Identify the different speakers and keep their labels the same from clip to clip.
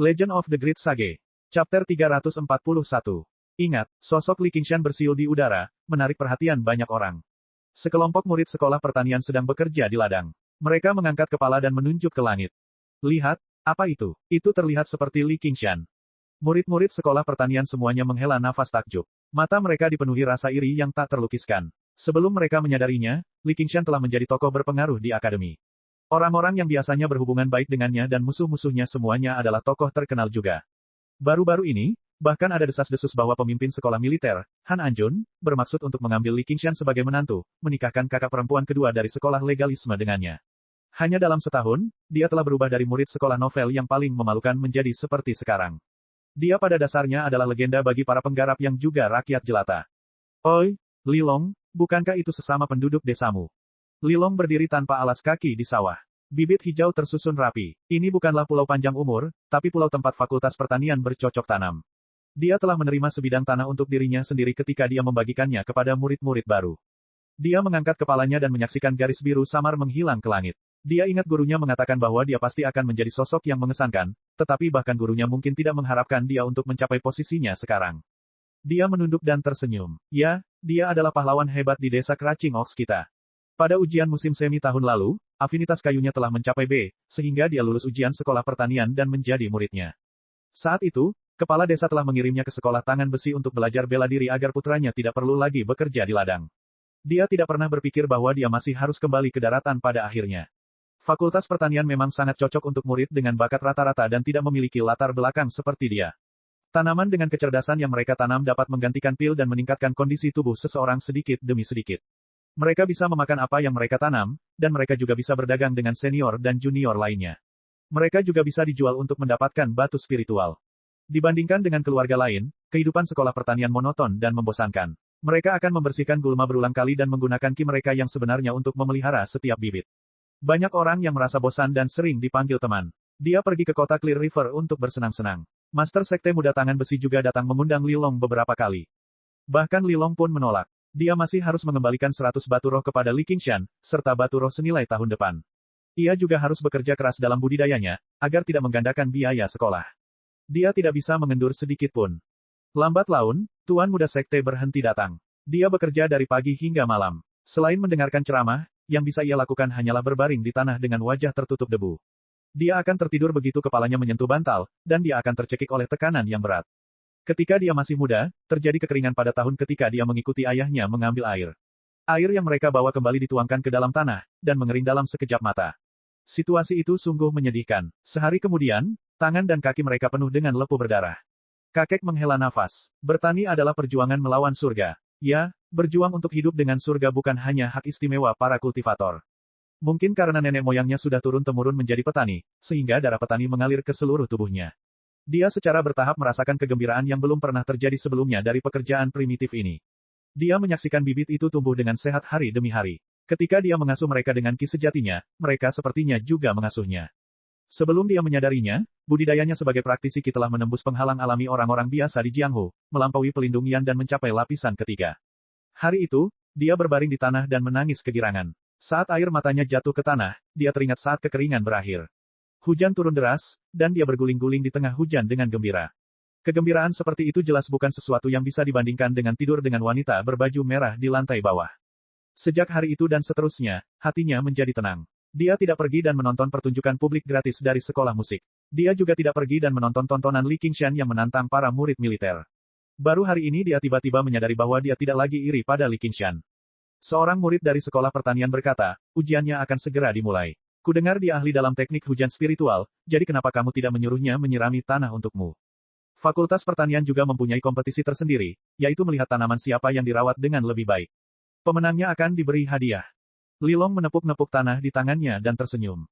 Speaker 1: Legend of the Great Sage. Chapter 341. Ingat, sosok Li Qingshan bersiul di udara, menarik perhatian banyak orang. Sekelompok murid sekolah pertanian sedang bekerja di ladang. Mereka mengangkat kepala dan menunjuk ke langit. Lihat, apa itu? Itu terlihat seperti Li Qingshan. Murid-murid sekolah pertanian semuanya menghela nafas takjub. Mata mereka dipenuhi rasa iri yang tak terlukiskan. Sebelum mereka menyadarinya, Li Qingshan telah menjadi tokoh berpengaruh di akademi. Orang-orang yang biasanya berhubungan baik dengannya dan musuh-musuhnya semuanya adalah tokoh terkenal juga. Baru-baru ini, bahkan ada desas-desus bahwa pemimpin sekolah militer, Han Anjun, bermaksud untuk mengambil Li Qingshan sebagai menantu, menikahkan kakak perempuan kedua dari sekolah legalisme dengannya. Hanya dalam setahun, dia telah berubah dari murid sekolah novel yang paling memalukan menjadi seperti sekarang. Dia pada dasarnya adalah legenda bagi para penggarap yang juga rakyat jelata. Oi, Li Long, bukankah itu sesama penduduk desamu? Li Long berdiri tanpa alas kaki di sawah. Bibit hijau tersusun rapi. Ini bukanlah pulau panjang umur, tapi pulau tempat fakultas pertanian bercocok tanam. Dia telah menerima sebidang tanah untuk dirinya sendiri ketika dia membagikannya kepada murid-murid baru. Dia mengangkat kepalanya dan menyaksikan garis biru samar menghilang ke langit. Dia ingat gurunya mengatakan bahwa dia pasti akan menjadi sosok yang mengesankan, tetapi bahkan gurunya mungkin tidak mengharapkan dia untuk mencapai posisinya sekarang. Dia menunduk dan tersenyum. Ya, dia adalah pahlawan hebat di desa Craching Ox kita. Pada ujian musim semi tahun lalu, afinitas kayunya telah mencapai B, sehingga dia lulus ujian sekolah pertanian dan menjadi muridnya. Saat itu, kepala desa telah mengirimnya ke sekolah tangan besi untuk belajar bela diri agar putranya tidak perlu lagi bekerja di ladang. Dia tidak pernah berpikir bahwa dia masih harus kembali ke daratan pada akhirnya. Fakultas pertanian memang sangat cocok untuk murid dengan bakat rata-rata dan tidak memiliki latar belakang seperti dia. Tanaman dengan kecerdasan yang mereka tanam dapat menggantikan pil dan meningkatkan kondisi tubuh seseorang sedikit demi sedikit. Mereka bisa memakan apa yang mereka tanam, dan mereka juga bisa berdagang dengan senior dan junior lainnya. Mereka juga bisa dijual untuk mendapatkan batu spiritual. Dibandingkan dengan keluarga lain, kehidupan sekolah pertanian monoton dan membosankan. Mereka akan membersihkan gulma berulang kali dan menggunakan ki mereka yang sebenarnya untuk memelihara setiap bibit. Banyak orang yang merasa bosan dan sering dipanggil teman. Dia pergi ke kota Clear River untuk bersenang-senang. Master Sekte Muda Tangan Besi juga datang mengundang Li Long beberapa kali. Bahkan Li Long pun menolak. Dia masih harus mengembalikan 100 batu roh kepada Li Qingshan, serta batu roh senilai tahun depan. Ia juga harus bekerja keras dalam budidayanya, agar tidak menggandakan biaya sekolah. Dia tidak bisa mengendur sedikit pun. Lambat laun, Tuan Muda Sekte berhenti datang. Dia bekerja dari pagi hingga malam. Selain mendengarkan ceramah, yang bisa ia lakukan hanyalah berbaring di tanah dengan wajah tertutup debu. Dia akan tertidur begitu kepalanya menyentuh bantal, dan dia akan tercekik oleh tekanan yang berat. Ketika dia masih muda, terjadi kekeringan pada tahun ketika dia mengikuti ayahnya mengambil air. Air yang mereka bawa kembali dituangkan ke dalam tanah, dan mengering dalam sekejap mata. Situasi itu sungguh menyedihkan. Sehari kemudian, tangan dan kaki mereka penuh dengan lepu berdarah. Kakek menghela nafas. Bertani adalah perjuangan melawan surga. Ya, berjuang untuk hidup dengan surga bukan hanya hak istimewa para kultivator. Mungkin karena nenek moyangnya sudah turun-temurun menjadi petani, sehingga darah petani mengalir ke seluruh tubuhnya. Dia secara bertahap merasakan kegembiraan yang belum pernah terjadi sebelumnya dari pekerjaan primitif ini. Dia menyaksikan bibit itu tumbuh dengan sehat hari demi hari. Ketika dia mengasuh mereka dengan ki sejatinya, mereka sepertinya juga mengasuhnya. Sebelum dia menyadarinya, budidayanya sebagai praktisi ki telah menembus penghalang alami orang-orang biasa di Jianghu, melampaui pelindung Yan dan mencapai lapisan ketiga. Hari itu, dia berbaring di tanah dan menangis kegirangan. Saat air matanya jatuh ke tanah, dia teringat saat kekeringan berakhir. Hujan turun deras, dan dia berguling-guling di tengah hujan dengan gembira. Kegembiraan seperti itu jelas bukan sesuatu yang bisa dibandingkan dengan tidur dengan wanita berbaju merah di lantai bawah. Sejak hari itu dan seterusnya, hatinya menjadi tenang. Dia tidak pergi dan menonton pertunjukan publik gratis dari sekolah musik. Dia juga tidak pergi dan menonton tontonan Li Qingshan yang menantang para murid militer. Baru hari ini dia tiba-tiba menyadari bahwa dia tidak lagi iri pada Li Qingshan. Seorang murid dari sekolah pertanian berkata, ujiannya akan segera dimulai. Kudengar dia ahli dalam teknik hujan spiritual, jadi kenapa kamu tidak menyuruhnya menyirami tanah untukmu? Fakultas pertanian juga mempunyai kompetisi tersendiri, yaitu melihat tanaman siapa yang dirawat dengan lebih baik. Pemenangnya akan diberi hadiah. Li Long menepuk-nepuk tanah di tangannya dan tersenyum.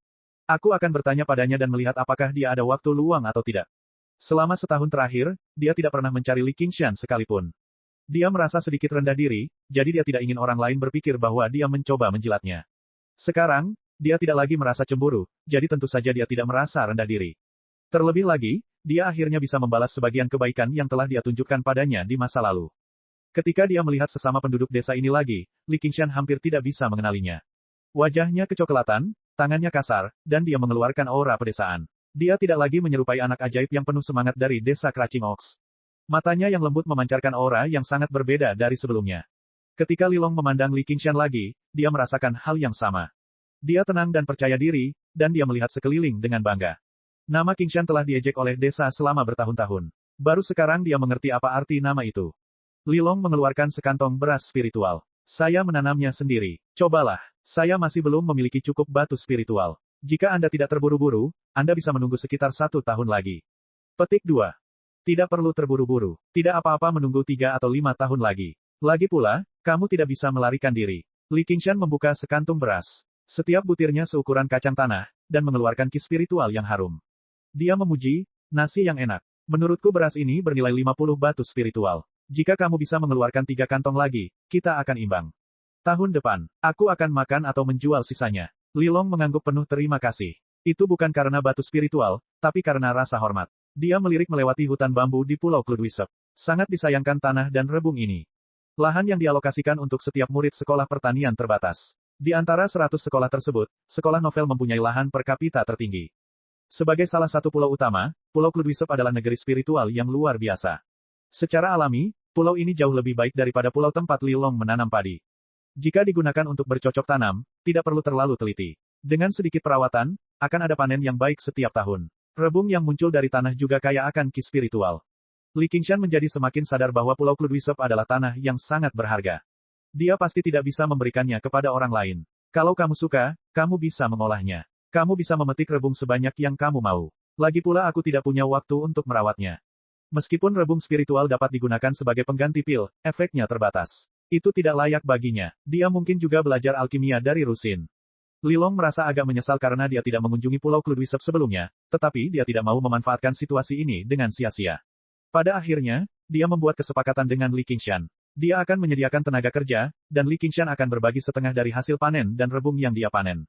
Speaker 1: Aku akan bertanya padanya dan melihat apakah dia ada waktu luang atau tidak. Selama setahun terakhir, dia tidak pernah mencari Li Qingshan sekalipun. Dia merasa sedikit rendah diri, jadi dia tidak ingin orang lain berpikir bahwa dia mencoba menjilatnya. Sekarang, dia tidak lagi merasa cemburu, jadi tentu saja dia tidak merasa rendah diri. Terlebih lagi, dia akhirnya bisa membalas sebagian kebaikan yang telah dia tunjukkan padanya di masa lalu. Ketika dia melihat sesama penduduk desa ini lagi, Li Qingshan hampir tidak bisa mengenalinya. Wajahnya kecoklatan, tangannya kasar, dan dia mengeluarkan aura pedesaan. Dia tidak lagi menyerupai anak ajaib yang penuh semangat dari desa Crouching Oaks. Matanya yang lembut memancarkan aura yang sangat berbeda dari sebelumnya. Ketika Lilong memandang Li Qingshan lagi, dia merasakan hal yang sama. Dia tenang dan percaya diri, dan dia melihat sekeliling dengan bangga. Nama Qingshan telah diejek oleh desa selama bertahun-tahun. Baru sekarang dia mengerti apa arti nama itu. Lilong mengeluarkan sekantong beras spiritual. Saya menanamnya sendiri. Cobalah. Saya masih belum memiliki cukup batu spiritual. Jika Anda tidak terburu-buru, Anda bisa menunggu sekitar 1 tahun lagi. Petik 2. Tidak perlu terburu-buru. Tidak apa-apa menunggu 3 atau 5 tahun lagi. Lagi pula, kamu tidak bisa melarikan diri. Li Qingshan membuka sekantung beras. Setiap butirnya seukuran kacang tanah, dan mengeluarkan ki spiritual yang harum. Dia memuji, nasi yang enak. Menurutku beras ini bernilai 50 batu spiritual. Jika kamu bisa mengeluarkan 3 kantong lagi, kita akan imbang. Tahun depan, aku akan makan atau menjual sisanya. Lilong mengangguk penuh terima kasih. Itu bukan karena batu spiritual, tapi karena rasa hormat. Dia melirik melewati hutan bambu di Pulau Kludwisep. Sangat disayangkan tanah dan rebung ini. Lahan yang dialokasikan untuk setiap murid sekolah pertanian terbatas. Di antara 100 sekolah tersebut, sekolah novel mempunyai lahan per kapita tertinggi. Sebagai salah satu pulau utama, Pulau Kludwisep adalah negeri spiritual yang luar biasa. Secara alami, pulau ini jauh lebih baik daripada pulau tempat Lilong menanam padi. Jika digunakan untuk bercocok tanam, tidak perlu terlalu teliti. Dengan sedikit perawatan, akan ada panen yang baik setiap tahun. Rebung yang muncul dari tanah juga kaya akan ki spiritual. Li Qingshan menjadi semakin sadar bahwa Pulau Kludwisep adalah tanah yang sangat berharga. Dia pasti tidak bisa memberikannya kepada orang lain. Kalau kamu suka, kamu bisa mengolahnya. Kamu bisa memetik rebung sebanyak yang kamu mau. Lagi pula aku tidak punya waktu untuk merawatnya. Meskipun rebung spiritual dapat digunakan sebagai pengganti pil, efeknya terbatas. Itu tidak layak baginya. Dia mungkin juga belajar alkimia dari Rusin. Lilong merasa agak menyesal karena dia tidak mengunjungi Pulau Kludwisep sebelumnya, tetapi dia tidak mau memanfaatkan situasi ini dengan sia-sia. Pada akhirnya, dia membuat kesepakatan dengan Li Qingshan. Dia akan menyediakan tenaga kerja, dan Li Qingshan akan berbagi setengah dari hasil panen dan rebung yang dia panen.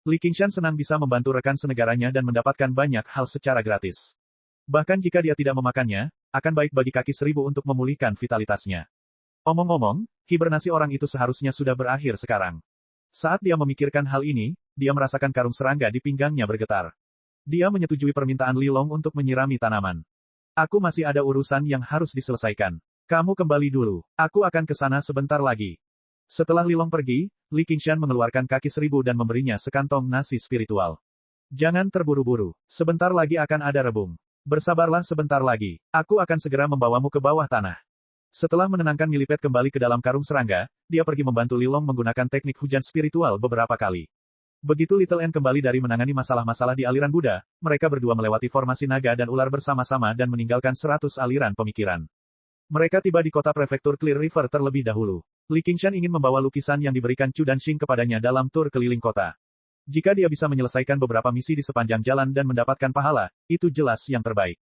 Speaker 1: Li Qingshan senang bisa membantu rekan senegaranya dan mendapatkan banyak hal secara gratis. Bahkan jika dia tidak memakannya, akan baik bagi kaki 1000 untuk memulihkan vitalitasnya. Omong-omong, hibernasi orang itu seharusnya sudah berakhir sekarang. Saat dia memikirkan hal ini, dia merasakan karung serangga di pinggangnya bergetar. Dia menyetujui permintaan Lilong untuk menyirami tanaman. Aku masih ada urusan yang harus diselesaikan. Kamu kembali dulu. Aku akan ke sana sebentar lagi. Setelah Lilong pergi, Li Qingshan mengeluarkan kaki 1000 dan memberinya sekantong nasi spiritual. Jangan terburu-buru. Sebentar lagi akan ada rebung. Bersabarlah sebentar lagi. Aku akan segera membawamu ke bawah tanah. Setelah menenangkan Milipet kembali ke dalam karung serangga, dia pergi membantu Lilong menggunakan teknik hujan spiritual beberapa kali. Begitu Little N kembali dari menangani masalah-masalah di aliran Buddha, mereka berdua melewati formasi naga dan ular bersama-sama dan meninggalkan 100 aliran pemikiran. Mereka tiba di kota prefektur Clear River terlebih dahulu. Li Qingshan ingin membawa lukisan yang diberikan Chu Danxing kepadanya dalam tur keliling kota. Jika dia bisa menyelesaikan beberapa misi di sepanjang jalan dan mendapatkan pahala, itu jelas yang terbaik.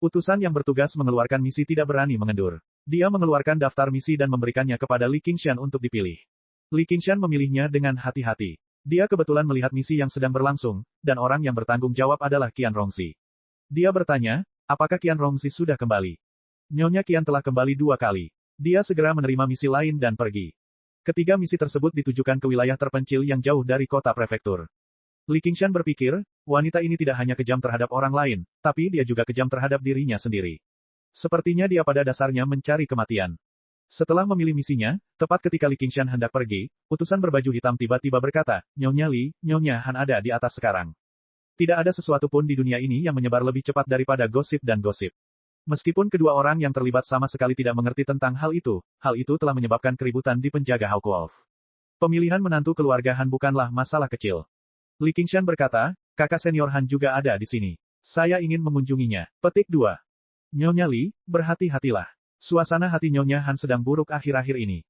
Speaker 1: Utusan yang bertugas mengeluarkan misi tidak berani mengendur. Dia mengeluarkan daftar misi dan memberikannya kepada Li Qingshan untuk dipilih. Li Qingshan memilihnya dengan hati-hati. Dia kebetulan melihat misi yang sedang berlangsung, dan orang yang bertanggung jawab adalah Qian Rongxi. Dia bertanya, apakah Qian Rongxi sudah kembali? Nyonya Qian telah kembali 2 kali. Dia segera menerima misi lain dan pergi. Ketiga misi tersebut ditujukan ke wilayah terpencil yang jauh dari kota prefektur. Li Qingshan berpikir, wanita ini tidak hanya kejam terhadap orang lain, tapi dia juga kejam terhadap dirinya sendiri. Sepertinya dia pada dasarnya mencari kematian. Setelah memilih misinya, tepat ketika Li Qingshan hendak pergi, utusan berbaju hitam tiba-tiba berkata, Nyonya Li, Nyonya Han ada di atas sekarang. Tidak ada sesuatu pun di dunia ini yang menyebar lebih cepat daripada gosip dan gosip. Meskipun kedua orang yang terlibat sama sekali tidak mengerti tentang hal itu telah menyebabkan keributan di penjaga Hawkwolf. Pemilihan menantu keluarga Han bukanlah masalah kecil. Li Qingshan berkata, kakak senior Han juga ada di sini. Saya ingin mengunjunginya. Petik 2. Nyonya Li, berhati-hatilah. Suasana hati Nyonya Han sedang buruk akhir-akhir ini.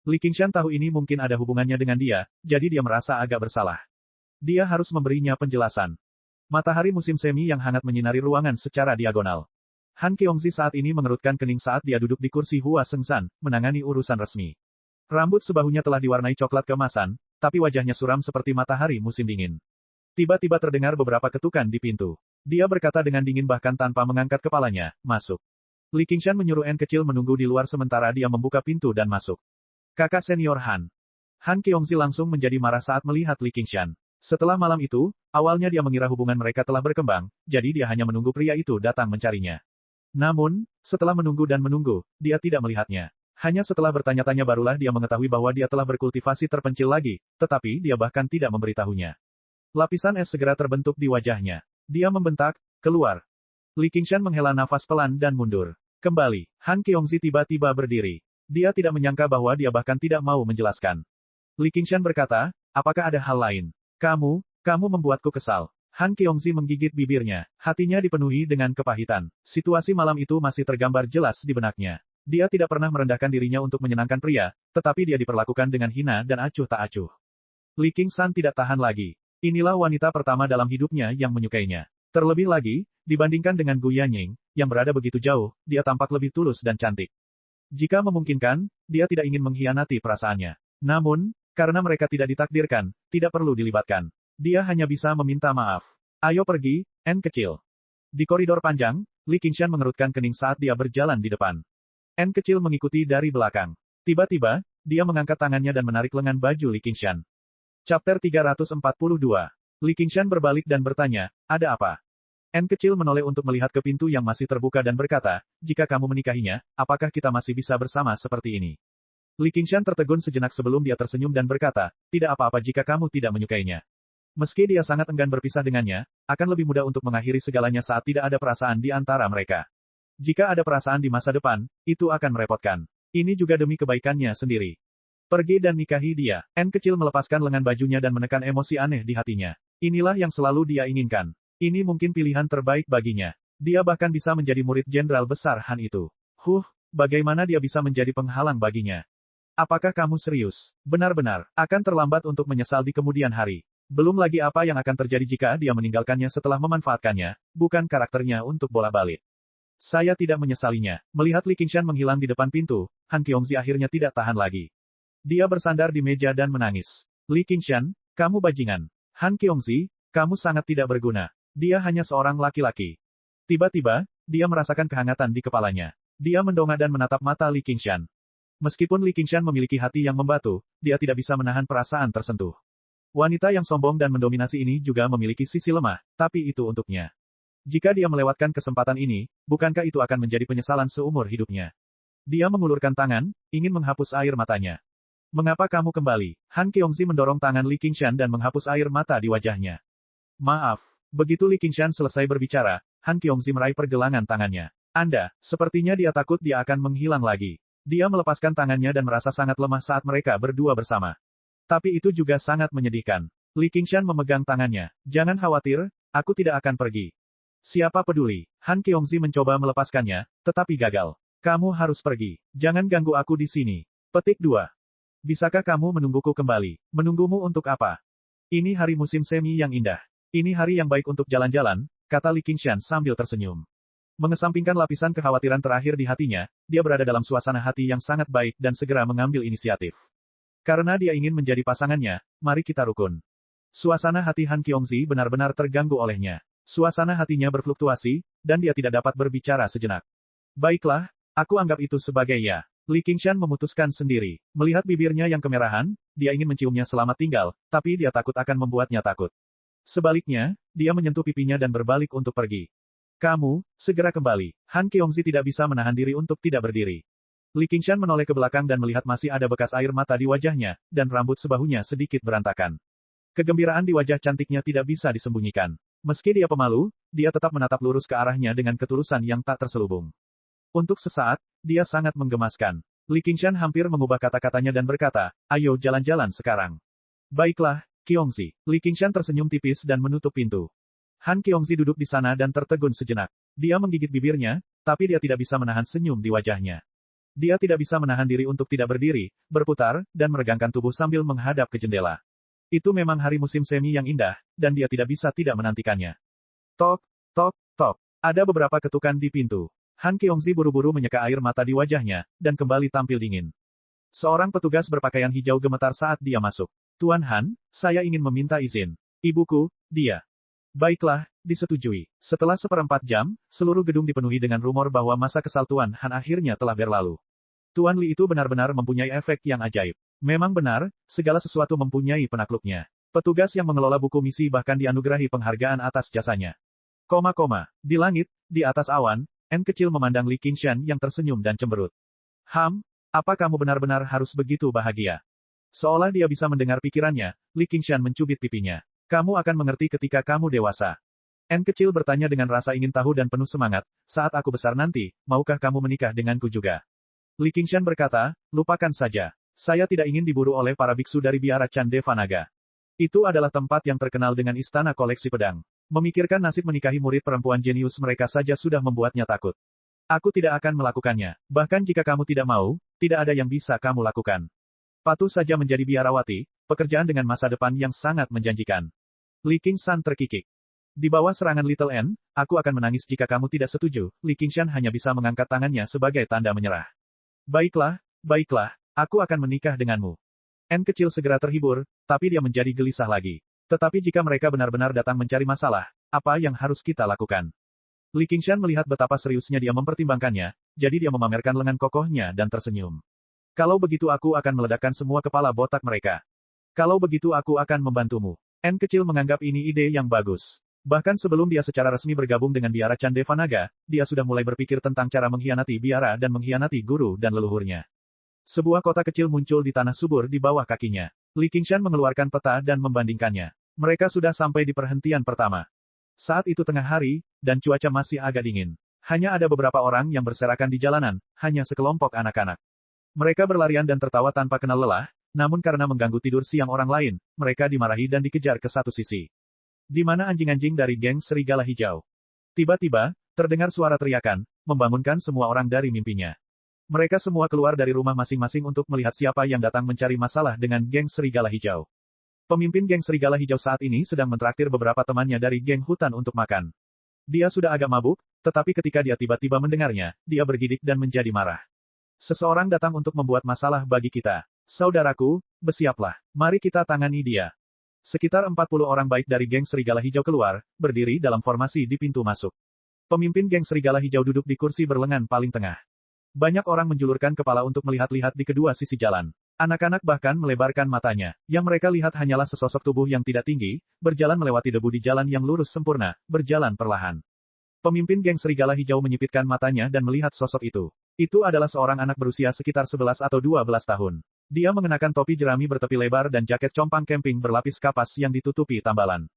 Speaker 1: Li Qingshan tahu ini mungkin ada hubungannya dengan dia, jadi dia merasa agak bersalah. Dia harus memberinya penjelasan. Matahari musim semi yang hangat menyinari ruangan secara diagonal. Han Qiongzi saat ini mengerutkan kening saat dia duduk di kursi Hua Sengshan, menangani urusan resmi. Rambut sebahunya telah diwarnai coklat keemasan, tapi wajahnya suram seperti matahari musim dingin. Tiba-tiba terdengar beberapa ketukan di pintu. Dia berkata dengan dingin bahkan tanpa mengangkat kepalanya, masuk. Li Qingshan menyuruh N kecil menunggu di luar sementara dia membuka pintu dan masuk. Kakak senior Han. Han Qiongzi langsung menjadi marah saat melihat Li Qingshan. Setelah malam itu, awalnya dia mengira hubungan mereka telah berkembang, jadi dia hanya menunggu pria itu datang mencarinya. Namun, setelah menunggu dan menunggu, dia tidak melihatnya. Hanya setelah bertanya-tanya barulah dia mengetahui bahwa dia telah berkultivasi terpencil lagi, tetapi dia bahkan tidak memberitahunya. Lapisan es segera terbentuk di wajahnya. Dia membentak, keluar. Li Qingshan menghela nafas pelan dan mundur. Kembali, Han Qiongzi tiba-tiba berdiri. Dia tidak menyangka bahwa dia bahkan tidak mau menjelaskan. Li Qingshan berkata, apakah ada hal lain? Kamu membuatku kesal. Han Qiongzi menggigit bibirnya, hatinya dipenuhi dengan kepahitan. Situasi malam itu masih tergambar jelas di benaknya. Dia tidak pernah merendahkan dirinya untuk menyenangkan pria, tetapi dia diperlakukan dengan hina dan acuh tak acuh. Li Qingshan tidak tahan lagi. Inilah wanita pertama dalam hidupnya yang menyukainya. Terlebih lagi, dibandingkan dengan Gu Yanying, yang berada begitu jauh, dia tampak lebih tulus dan cantik. Jika memungkinkan, dia tidak ingin mengkhianati perasaannya. Namun, karena mereka tidak ditakdirkan, tidak perlu dilibatkan. Dia hanya bisa meminta maaf. Ayo pergi, N kecil. Di koridor panjang, Li Qingshan mengerutkan kening saat dia berjalan di depan. N kecil mengikuti dari belakang. Tiba-tiba, dia mengangkat tangannya dan menarik lengan baju Li Qingshan. Chapter 342. Li Qingshan berbalik dan bertanya, ada apa? N kecil menoleh untuk melihat ke pintu yang masih terbuka dan berkata, jika kamu menikahinya, apakah kita masih bisa bersama seperti ini? Li Qingshan tertegun sejenak sebelum dia tersenyum dan berkata, tidak apa-apa jika kamu tidak menyukainya. Meski dia sangat enggan berpisah dengannya, akan lebih mudah untuk mengakhiri segalanya saat tidak ada perasaan di antara mereka. Jika ada perasaan di masa depan, itu akan merepotkan. Ini juga demi kebaikannya sendiri. Pergi dan nikahi dia. N kecil melepaskan lengan bajunya dan menekan emosi aneh di hatinya. Inilah yang selalu dia inginkan. Ini mungkin pilihan terbaik baginya. Dia bahkan bisa menjadi murid jenderal besar Han itu. Bagaimana dia bisa menjadi penghalang baginya? Apakah kamu serius? Benar-benar, akan terlambat untuk menyesal di kemudian hari. Belum lagi apa yang akan terjadi jika dia meninggalkannya setelah memanfaatkannya, bukan karakternya untuk bola-balik. Saya tidak menyesalinya. Melihat Li Qingshan menghilang di depan pintu, Han Qiongzi akhirnya tidak tahan lagi. Dia bersandar di meja dan menangis. Li Qingshan, kamu bajingan. Han Qiongzi, kamu sangat tidak berguna. Dia hanya seorang laki-laki. Tiba-tiba, dia merasakan kehangatan di kepalanya. Dia mendongak dan menatap mata Li Qingshan. Meskipun Li Qingshan memiliki hati yang membatu, dia tidak bisa menahan perasaan tersentuh. Wanita yang sombong dan mendominasi ini juga memiliki sisi lemah, tapi itu untuknya. Jika dia melewatkan kesempatan ini, bukankah itu akan menjadi penyesalan seumur hidupnya? Dia mengulurkan tangan, ingin menghapus air matanya. Mengapa kamu kembali? Han Qiongzi mendorong tangan Li Qingshan dan menghapus air mata di wajahnya. Maaf. Begitu Li Qingshan selesai berbicara, Han Qiongzi meraih pergelangan tangannya. Sepertinya dia takut dia akan menghilang lagi. Dia melepaskan tangannya dan merasa sangat lemah saat mereka berdua bersama. Tapi itu juga sangat menyedihkan. Li Qingshan memegang tangannya. Jangan khawatir, aku tidak akan pergi. Siapa peduli? Han Qiongzi mencoba melepaskannya, tetapi gagal. Kamu harus pergi. Jangan ganggu aku di sini. Petik 2. Bisakah kamu menungguku kembali? Menunggumu untuk apa? Ini hari musim semi yang indah. Ini hari yang baik untuk jalan-jalan, kata Li Qingshan sambil tersenyum. Mengesampingkan lapisan kekhawatiran terakhir di hatinya, dia berada dalam suasana hati yang sangat baik dan segera mengambil inisiatif. Karena dia ingin menjadi pasangannya, mari kita rukun. Suasana hati Han Qiongzi benar-benar terganggu olehnya. Suasana hatinya berfluktuasi, dan dia tidak dapat berbicara sejenak. Baiklah, aku anggap itu sebagai ya. Li Qingshan memutuskan sendiri. Melihat bibirnya yang kemerahan, dia ingin menciumnya selamat tinggal, tapi dia takut akan membuatnya takut. Sebaliknya, dia menyentuh pipinya dan berbalik untuk pergi. Kamu, segera kembali. Han Qiongzi tidak bisa menahan diri untuk tidak berdiri. Li Qingshan menoleh ke belakang dan melihat masih ada bekas air mata di wajahnya, dan rambut sebahunya sedikit berantakan. Kegembiraan di wajah cantiknya tidak bisa disembunyikan. Meski dia pemalu, dia tetap menatap lurus ke arahnya dengan ketulusan yang tak terselubung. Untuk sesaat, dia sangat menggemaskan. Li Qingshan hampir mengubah kata-katanya dan berkata, ayo jalan-jalan sekarang. Baiklah, Qiongzi. Li Qingshan tersenyum tipis dan menutup pintu. Han Qiongzi duduk di sana dan tertegun sejenak. Dia menggigit bibirnya, tapi dia tidak bisa menahan senyum di wajahnya. Dia tidak bisa menahan diri untuk tidak berdiri, berputar, dan meregangkan tubuh sambil menghadap ke jendela. Itu memang hari musim semi yang indah, dan dia tidak bisa tidak menantikannya. Tok, tok, tok. Ada beberapa ketukan di pintu. Han Qiongzi buru-buru menyeka air mata di wajahnya, dan kembali tampil dingin. Seorang petugas berpakaian hijau gemetar saat dia masuk. Tuan Han, saya ingin meminta izin. Ibuku, dia. Baiklah, disetujui. Setelah 1/4 jam, seluruh gedung dipenuhi dengan rumor bahwa masa kesal Tuan Han akhirnya telah berlalu. Tuan Li itu benar-benar mempunyai efek yang ajaib. Memang benar, segala sesuatu mempunyai penakluknya. Petugas yang mengelola buku misi bahkan dianugerahi penghargaan atas jasanya. Di langit, di atas awan, N kecil memandang Li Qingshan yang tersenyum dan cemberut. Apa kamu benar-benar harus begitu bahagia? Seolah dia bisa mendengar pikirannya, Li Qingshan mencubit pipinya. Kamu akan mengerti ketika kamu dewasa. N kecil bertanya dengan rasa ingin tahu dan penuh semangat, saat aku besar nanti, maukah kamu menikah denganku juga? Li Qingshan berkata, lupakan saja. Saya tidak ingin diburu oleh para biksu dari biara Candevanaga. Itu adalah tempat yang terkenal dengan istana koleksi pedang. Memikirkan nasib menikahi murid perempuan jenius mereka saja sudah membuatnya takut. Aku tidak akan melakukannya. Bahkan jika kamu tidak mau, tidak ada yang bisa kamu lakukan. Patuh saja menjadi biarawati, pekerjaan dengan masa depan yang sangat menjanjikan. Li Qingshan terkikik. Di bawah serangan Little N, aku akan menangis jika kamu tidak setuju. Li Qingshan hanya bisa mengangkat tangannya sebagai tanda menyerah. Baiklah, aku akan menikah denganmu. N kecil segera terhibur, tapi dia menjadi gelisah lagi. Tetapi jika mereka benar-benar datang mencari masalah, apa yang harus kita lakukan? Li Qingshan melihat betapa seriusnya dia mempertimbangkannya, jadi dia memamerkan lengan kokohnya dan tersenyum. Kalau begitu aku akan meledakkan semua kepala botak mereka. Kalau begitu aku akan membantumu. N kecil menganggap ini ide yang bagus. Bahkan sebelum dia secara resmi bergabung dengan biara Candevanaga, dia sudah mulai berpikir tentang cara mengkhianati biara dan mengkhianati guru dan leluhurnya. Sebuah kota kecil muncul di tanah subur di bawah kakinya. Li Qingshan mengeluarkan peta dan membandingkannya. Mereka sudah sampai di perhentian pertama. Saat itu tengah hari, dan cuaca masih agak dingin. Hanya ada beberapa orang yang berserakan di jalanan, hanya sekelompok anak-anak. Mereka berlarian dan tertawa tanpa kenal lelah, namun karena mengganggu tidur siang orang lain, mereka dimarahi dan dikejar ke satu sisi. Di mana anjing-anjing dari geng Serigala Hijau? Tiba-tiba, terdengar suara teriakan, membangunkan semua orang dari mimpinya. Mereka semua keluar dari rumah masing-masing untuk melihat siapa yang datang mencari masalah dengan geng Serigala Hijau. Pemimpin geng Serigala Hijau saat ini sedang mentraktir beberapa temannya dari geng hutan untuk makan. Dia sudah agak mabuk, tetapi ketika dia tiba-tiba mendengarnya, dia bergidik dan menjadi marah. Seseorang datang untuk membuat masalah bagi kita. Saudaraku, bersiaplah. Mari kita tangani dia. Sekitar 40 orang baik dari geng Serigala Hijau keluar, berdiri dalam formasi di pintu masuk. Pemimpin geng Serigala Hijau duduk di kursi berlengan paling tengah. Banyak orang menjulurkan kepala untuk melihat-lihat di kedua sisi jalan. Anak-anak bahkan melebarkan matanya. Yang mereka lihat hanyalah sesosok tubuh yang tidak tinggi, berjalan melewati debu di jalan yang lurus sempurna, berjalan perlahan. Pemimpin geng Serigala Hijau menyipitkan matanya dan melihat sosok itu. Itu adalah seorang anak berusia sekitar 11 atau 12 tahun. Dia mengenakan topi jerami bertepi lebar dan jaket compang camping berlapis kapas yang ditutupi tambalan.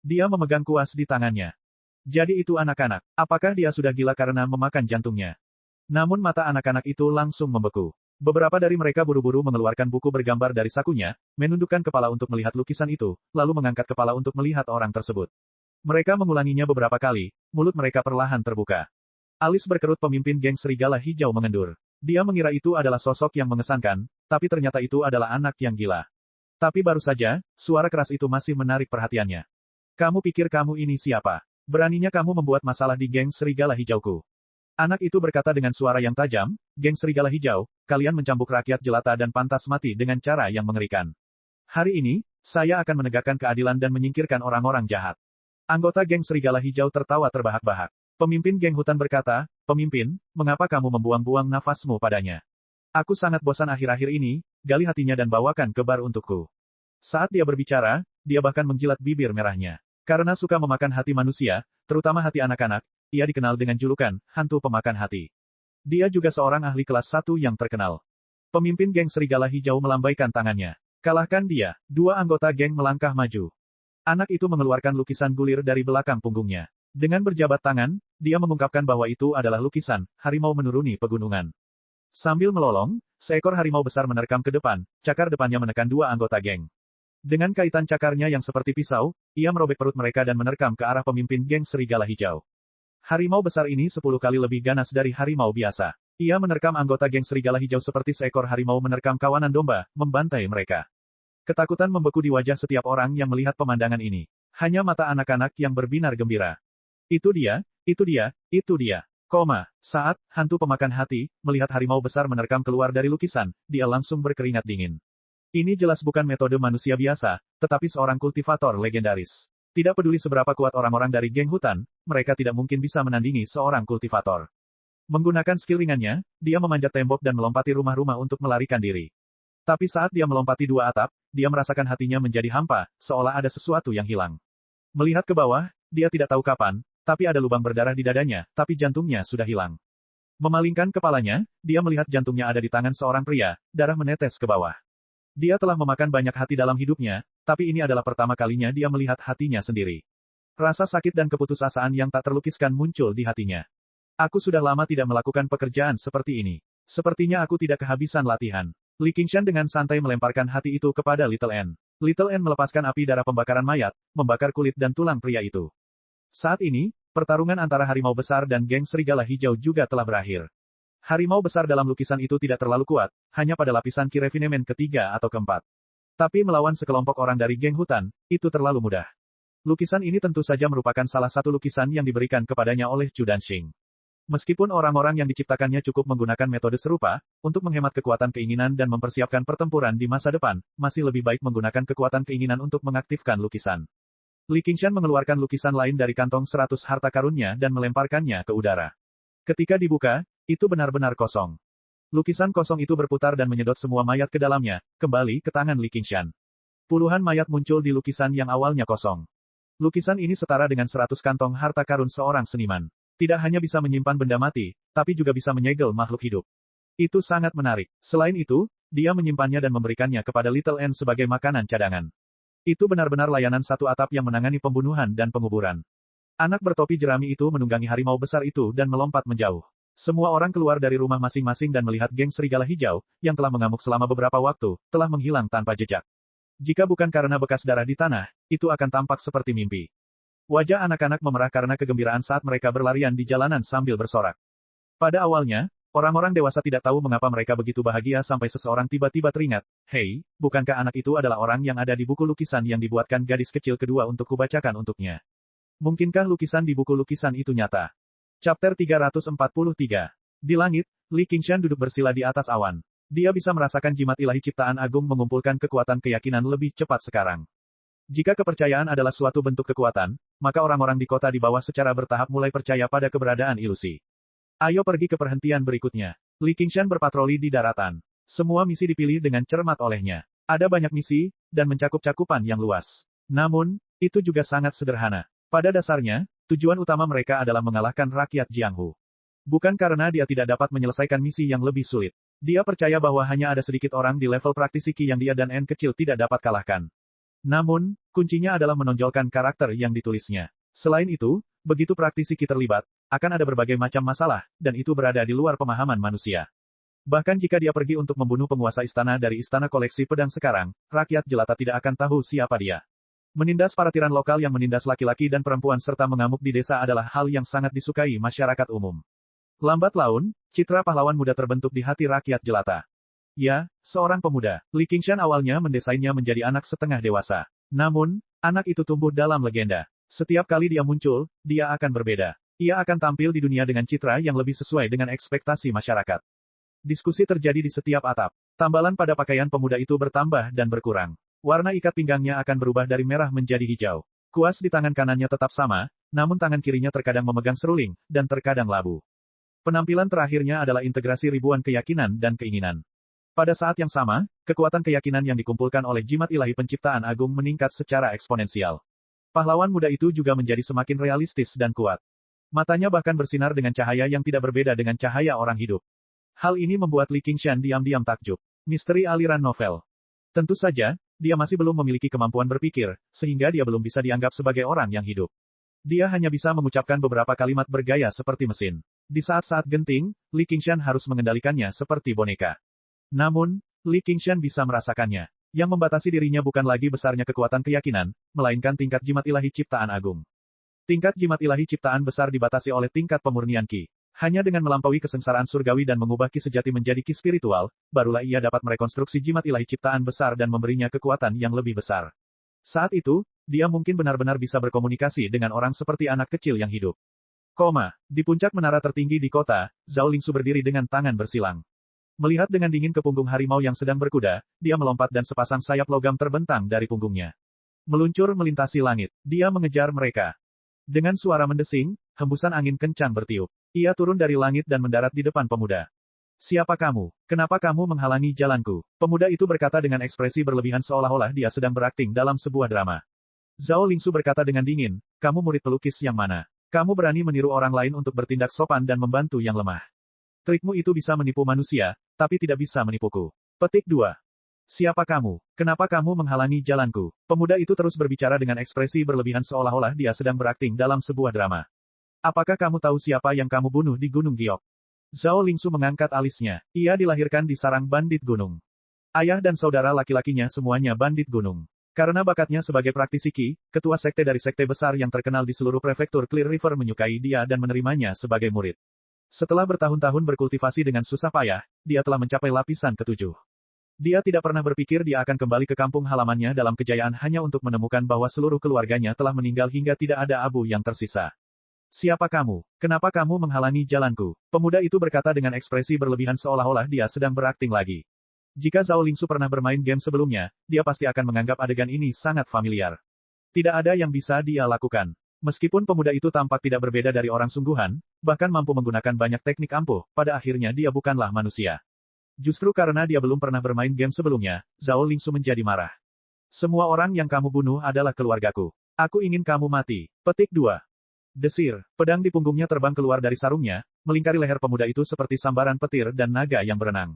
Speaker 1: Dia memegang kuas di tangannya. Jadi itu anak-anak. Apakah dia sudah gila karena memakan jantungnya? Namun mata anak-anak itu langsung membeku. Beberapa dari mereka buru-buru mengeluarkan buku bergambar dari sakunya, menundukkan kepala untuk melihat lukisan itu, lalu mengangkat kepala untuk melihat orang tersebut. Mereka mengulanginya beberapa kali, mulut mereka perlahan terbuka. Alis berkerut pemimpin geng Serigala Hijau mengendur. Dia mengira itu adalah sosok yang mengesankan, tapi ternyata itu adalah anak yang gila. Tapi baru saja, suara keras itu masih menarik perhatiannya. Kamu pikir kamu ini siapa? Beraninya kamu membuat masalah di geng Serigala Hijauku. Anak itu berkata dengan suara yang tajam, geng Serigala Hijau, kalian mencambuk rakyat jelata dan pantas mati dengan cara yang mengerikan. Hari ini, saya akan menegakkan keadilan dan menyingkirkan orang-orang jahat. Anggota geng Serigala Hijau tertawa terbahak-bahak. Pemimpin geng hutan berkata, pemimpin, mengapa kamu membuang-buang nafasmu padanya? Aku sangat bosan akhir-akhir ini, gali hatinya dan bawakan ke bar untukku. Saat dia berbicara, dia bahkan menjilat bibir merahnya. Karena suka memakan hati manusia, terutama hati anak-anak, ia dikenal dengan julukan, hantu pemakan hati. Dia juga seorang ahli kelas 1 yang terkenal. Pemimpin geng Serigala Hijau melambaikan tangannya. Kalahkan dia. Dua anggota geng melangkah maju. Anak itu mengeluarkan lukisan gulir dari belakang punggungnya. Dengan berjabat tangan, dia mengungkapkan bahwa itu adalah lukisan, harimau menuruni pegunungan. Sambil melolong, seekor harimau besar menerkam ke depan, cakar depannya menekan dua anggota geng. Dengan kaitan cakarnya yang seperti pisau, ia merobek perut mereka dan menerkam ke arah pemimpin geng Serigala Hijau. Harimau besar ini 10 kali lebih ganas dari harimau biasa. Ia menerkam anggota geng Serigala Hijau seperti seekor harimau menerkam kawanan domba, membantai mereka. Ketakutan membeku di wajah setiap orang yang melihat pemandangan ini. Hanya mata anak-anak yang berbinar gembira. Itu dia. Saat hantu pemakan hati melihat harimau besar menerkam keluar dari lukisan, dia langsung berkeringat dingin. Ini jelas bukan metode manusia biasa, tetapi seorang kultivator legendaris. Tidak peduli seberapa kuat orang-orang dari geng hutan, mereka tidak mungkin bisa menandingi seorang kultivator. Menggunakan skill ringannya, dia memanjat tembok dan melompati rumah-rumah untuk melarikan diri. Tapi saat dia melompati dua atap, dia merasakan hatinya menjadi hampa, seolah ada sesuatu yang hilang. Melihat ke bawah, dia tidak tahu kapan, tapi ada lubang berdarah di dadanya, tapi jantungnya sudah hilang. Memalingkan kepalanya, dia melihat jantungnya ada di tangan seorang pria, darah menetes ke bawah. Dia telah memakan banyak hati dalam hidupnya, tapi ini adalah pertama kalinya dia melihat hatinya sendiri. Rasa sakit dan keputusasaan yang tak terlukiskan muncul di hatinya. Aku sudah lama tidak melakukan pekerjaan seperti ini. Sepertinya aku tidak kehabisan latihan. Li Qingshan dengan santai melemparkan hati itu kepada Little N. Little N melepaskan api darah pembakaran mayat, membakar kulit dan tulang pria itu. Saat ini, pertarungan antara harimau besar dan geng serigala hijau juga telah berakhir. Harimau besar dalam lukisan itu tidak terlalu kuat, hanya pada lapisan ki refinement ketiga atau keempat. Tapi melawan sekelompok orang dari geng hutan, itu terlalu mudah. Lukisan ini tentu saja merupakan salah satu lukisan yang diberikan kepadanya oleh Chu Danxing. Meskipun orang-orang yang diciptakannya cukup menggunakan metode serupa, untuk menghemat kekuatan keinginan dan mempersiapkan pertempuran di masa depan, masih lebih baik menggunakan kekuatan keinginan untuk mengaktifkan lukisan. Li Qingshan mengeluarkan lukisan lain dari kantong 100 harta karunnya dan melemparkannya ke udara. Ketika dibuka, itu benar-benar kosong. Lukisan kosong itu berputar dan menyedot semua mayat ke dalamnya, kembali ke tangan Li Qingshan. Puluhan mayat muncul di lukisan yang awalnya kosong. Lukisan ini setara dengan 100 kantong harta karun seorang seniman. Tidak hanya bisa menyimpan benda mati, tapi juga bisa menyegel makhluk hidup. Itu sangat menarik. Selain itu, dia menyimpannya dan memberikannya kepada Little N sebagai makanan cadangan. Itu benar-benar layanan satu atap yang menangani pembunuhan dan penguburan. Anak bertopi jerami itu menunggangi harimau besar itu dan melompat menjauh. Semua orang keluar dari rumah masing-masing dan melihat geng serigala hijau, yang telah mengamuk selama beberapa waktu, telah menghilang tanpa jejak. Jika bukan karena bekas darah di tanah, itu akan tampak seperti mimpi. Wajah anak-anak memerah karena kegembiraan saat mereka berlarian di jalanan sambil bersorak. Pada awalnya, orang-orang dewasa tidak tahu mengapa mereka begitu bahagia sampai seseorang tiba-tiba teringat, "Hei, bukankah anak itu adalah orang yang ada di buku lukisan yang dibuatkan gadis kecil kedua untuk kubacakan untuknya? Mungkinkah lukisan di buku lukisan itu nyata?" Chapter 343. Di langit, Li Qingshan duduk bersila di atas awan. Dia bisa merasakan jimat ilahi ciptaan agung mengumpulkan kekuatan keyakinan lebih cepat sekarang. Jika kepercayaan adalah suatu bentuk kekuatan, maka orang-orang di kota di bawah secara bertahap mulai percaya pada keberadaan ilusi. Ayo pergi ke perhentian berikutnya. Li Qingshan berpatroli di daratan. Semua misi dipilih dengan cermat olehnya. Ada banyak misi, dan mencakup cakupan yang luas. Namun, itu juga sangat sederhana. Pada dasarnya, tujuan utama mereka adalah mengalahkan rakyat Jianghu. Bukan karena dia tidak dapat menyelesaikan misi yang lebih sulit. Dia percaya bahwa hanya ada sedikit orang di level praktisi Qi yang dia dan N kecil tidak dapat kalahkan. Namun, kuncinya adalah menonjolkan karakter yang ditulisnya. Selain itu, begitu praktisi Qi terlibat, akan ada berbagai macam masalah, dan itu berada di luar pemahaman manusia. Bahkan jika dia pergi untuk membunuh penguasa istana dari istana koleksi pedang sekarang, rakyat jelata tidak akan tahu siapa dia. Menindas para tiran lokal yang menindas laki-laki dan perempuan serta mengamuk di desa adalah hal yang sangat disukai masyarakat umum. Lambat laun, citra pahlawan muda terbentuk di hati rakyat jelata. Ya, seorang pemuda. Li Qingshan awalnya mendesainnya menjadi anak setengah dewasa. Namun, anak itu tumbuh dalam legenda. Setiap kali dia muncul, dia akan berbeda. Ia akan tampil di dunia dengan citra yang lebih sesuai dengan ekspektasi masyarakat. Diskusi terjadi di setiap atap. Tambalan pada pakaian pemuda itu bertambah dan berkurang. Warna ikat pinggangnya akan berubah dari merah menjadi hijau. Kuas di tangan kanannya tetap sama, namun tangan kirinya terkadang memegang seruling, dan terkadang labu. Penampilan terakhirnya adalah integrasi ribuan keyakinan dan keinginan. Pada saat yang sama, kekuatan keyakinan yang dikumpulkan oleh jimat ilahi penciptaan agung meningkat secara eksponensial. Pahlawan muda itu juga menjadi semakin realistis dan kuat. Matanya bahkan bersinar dengan cahaya yang tidak berbeda dengan cahaya orang hidup. Hal ini membuat Li Qingshan diam-diam takjub. Misteri aliran novel. Tentu saja, dia masih belum memiliki kemampuan berpikir, sehingga dia belum bisa dianggap sebagai orang yang hidup. Dia hanya bisa mengucapkan beberapa kalimat bergaya seperti mesin. Di saat-saat genting, Li Qingshan harus mengendalikannya seperti boneka. Namun, Li Qingshan bisa merasakannya. Yang membatasi dirinya bukan lagi besarnya kekuatan keyakinan, melainkan tingkat jimat ilahi ciptaan agung. Tingkat jimat ilahi ciptaan besar dibatasi oleh tingkat pemurnian Qi. Hanya dengan melampaui kesengsaraan surgawi dan mengubah Qi sejati menjadi Qi spiritual, barulah ia dapat merekonstruksi jimat ilahi ciptaan besar dan memberinya kekuatan yang lebih besar. Saat itu, dia mungkin benar-benar bisa berkomunikasi dengan orang seperti anak kecil yang hidup. Di puncak menara tertinggi di kota, Zhao Lingsu berdiri dengan tangan bersilang. Melihat dengan dingin ke punggung harimau yang sedang berkuda, dia melompat dan sepasang sayap logam terbentang dari punggungnya. Meluncur melintasi langit, dia mengejar mereka. Dengan suara mendesing, hembusan angin kencang bertiup. Ia turun dari langit dan mendarat di depan pemuda. Siapa kamu? Kenapa kamu menghalangi jalanku? Pemuda itu berkata dengan ekspresi berlebihan seolah-olah dia sedang berakting dalam sebuah drama. Zhao Lingsu berkata dengan dingin, kamu murid pelukis yang mana? Kamu berani meniru orang lain untuk bertindak sopan dan membantu yang lemah. Trikmu itu bisa menipu manusia, tapi tidak bisa menipuku. Petik 2. Siapa kamu? Kenapa kamu menghalangi jalanku? Pemuda itu terus berbicara dengan ekspresi berlebihan seolah-olah dia sedang berakting dalam sebuah drama. Apakah kamu tahu siapa yang kamu bunuh di Gunung Giok? Zhao Lingsu mengangkat alisnya. Ia dilahirkan di sarang bandit gunung. Ayah dan saudara laki-lakinya semuanya bandit gunung. Karena bakatnya sebagai praktisi Qi, ketua sekte dari sekte besar yang terkenal di seluruh prefektur Clear River menyukai dia dan menerimanya sebagai murid. Setelah bertahun-tahun berkultivasi dengan susah payah, dia telah mencapai lapisan ke-7. Dia tidak pernah berpikir dia akan kembali ke kampung halamannya dalam kejayaan hanya untuk menemukan bahwa seluruh keluarganya telah meninggal hingga tidak ada abu yang tersisa. Siapa kamu? Kenapa kamu menghalangi jalanku? Pemuda itu berkata dengan ekspresi berlebihan seolah-olah dia sedang berakting lagi. Jika Zhao Lingsu pernah bermain game sebelumnya, dia pasti akan menganggap adegan ini sangat familiar. Tidak ada yang bisa dia lakukan. Meskipun pemuda itu tampak tidak berbeda dari orang sungguhan, bahkan mampu menggunakan banyak teknik ampuh, pada akhirnya dia bukanlah manusia. Justru karena dia belum pernah bermain game sebelumnya, Zhao Lingsu menjadi marah. Semua orang yang kamu bunuh adalah keluargaku. Aku ingin kamu mati. Petik 2. Desir, pedang di punggungnya terbang keluar dari sarungnya, melingkari leher pemuda itu seperti sambaran petir dan naga yang berenang.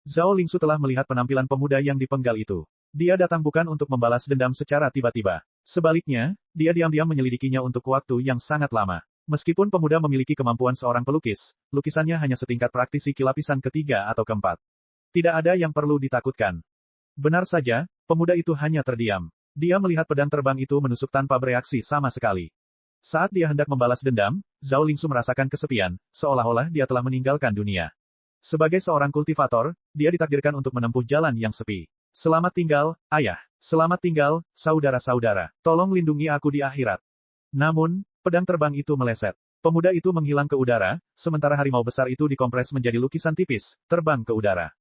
Speaker 1: Zhao Lingsu telah melihat penampilan pemuda yang dipenggal itu. Dia datang bukan untuk membalas dendam secara tiba-tiba. Sebaliknya, dia diam-diam menyelidikinya untuk waktu yang sangat lama. Meskipun pemuda memiliki kemampuan seorang pelukis, lukisannya hanya setingkat praktisi lapisan ketiga atau keempat. Tidak ada yang perlu ditakutkan. Benar saja, pemuda itu hanya terdiam. Dia melihat pedang terbang itu menusuk tanpa bereaksi sama sekali. Saat dia hendak membalas dendam, Zhao Lingsu merasakan kesepian, seolah-olah dia telah meninggalkan dunia. Sebagai seorang kultivator, dia ditakdirkan untuk menempuh jalan yang sepi. Selamat tinggal, ayah. Selamat tinggal, saudara-saudara. Tolong lindungi aku di akhirat. Namun, pedang terbang itu meleset. Pemuda itu menghilang ke udara, sementara harimau besar itu dikompres menjadi lukisan tipis, terbang ke udara.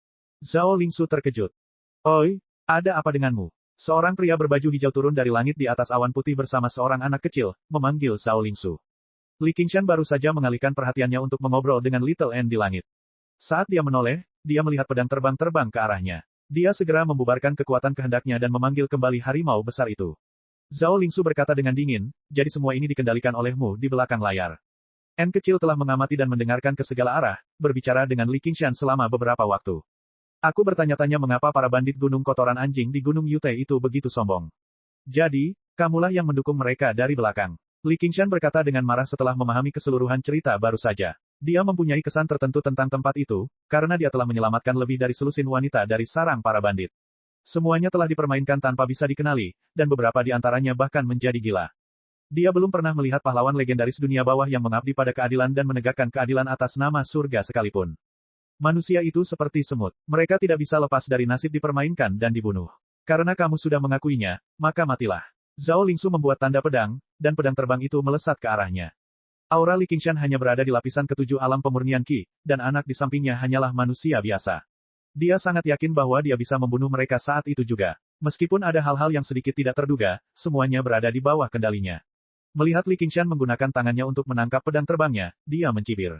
Speaker 1: Zhao Lingsu terkejut. Oi, ada apa denganmu? Seorang pria berbaju hijau turun dari langit di atas awan putih bersama seorang anak kecil, memanggil Zhao Lingsu. Li Qingshan baru saja mengalihkan perhatiannya untuk mengobrol dengan Little N di langit. Saat dia menoleh, dia melihat pedang terbang ke arahnya. Dia segera membubarkan kekuatan kehendaknya dan memanggil kembali harimau besar itu. Zhao Lingsu berkata dengan dingin, jadi semua ini dikendalikan olehmu di belakang layar. N kecil telah mengamati dan mendengarkan ke segala arah, berbicara dengan Li Qingshan selama beberapa waktu. Aku bertanya-tanya mengapa para bandit gunung kotoran anjing di Gunung Yute itu begitu sombong. Jadi, kamulah yang mendukung mereka dari belakang. Li Qingshan berkata dengan marah setelah memahami keseluruhan cerita baru saja. Dia mempunyai kesan tertentu tentang tempat itu, karena dia telah menyelamatkan lebih dari selusin wanita dari sarang para bandit. Semuanya telah dipermainkan tanpa bisa dikenali, dan beberapa di antaranya bahkan menjadi gila. Dia belum pernah melihat pahlawan legendaris dunia bawah yang mengabdi pada keadilan dan menegakkan keadilan atas nama surga sekalipun. Manusia itu seperti semut. Mereka tidak bisa lepas dari nasib dipermainkan dan dibunuh. Karena kamu sudah mengakuinya, maka matilah. Zhao Lingsu membuat tanda pedang, dan pedang terbang itu melesat ke arahnya. Aura Li Qingshan hanya berada di lapisan ke-7 alam pemurnian Qi, dan anak di sampingnya hanyalah manusia biasa. Dia sangat yakin bahwa dia bisa membunuh mereka saat itu juga. Meskipun ada hal-hal yang sedikit tidak terduga, semuanya berada di bawah kendalinya. Melihat Li Qingshan menggunakan tangannya untuk menangkap pedang terbangnya, dia mencibir.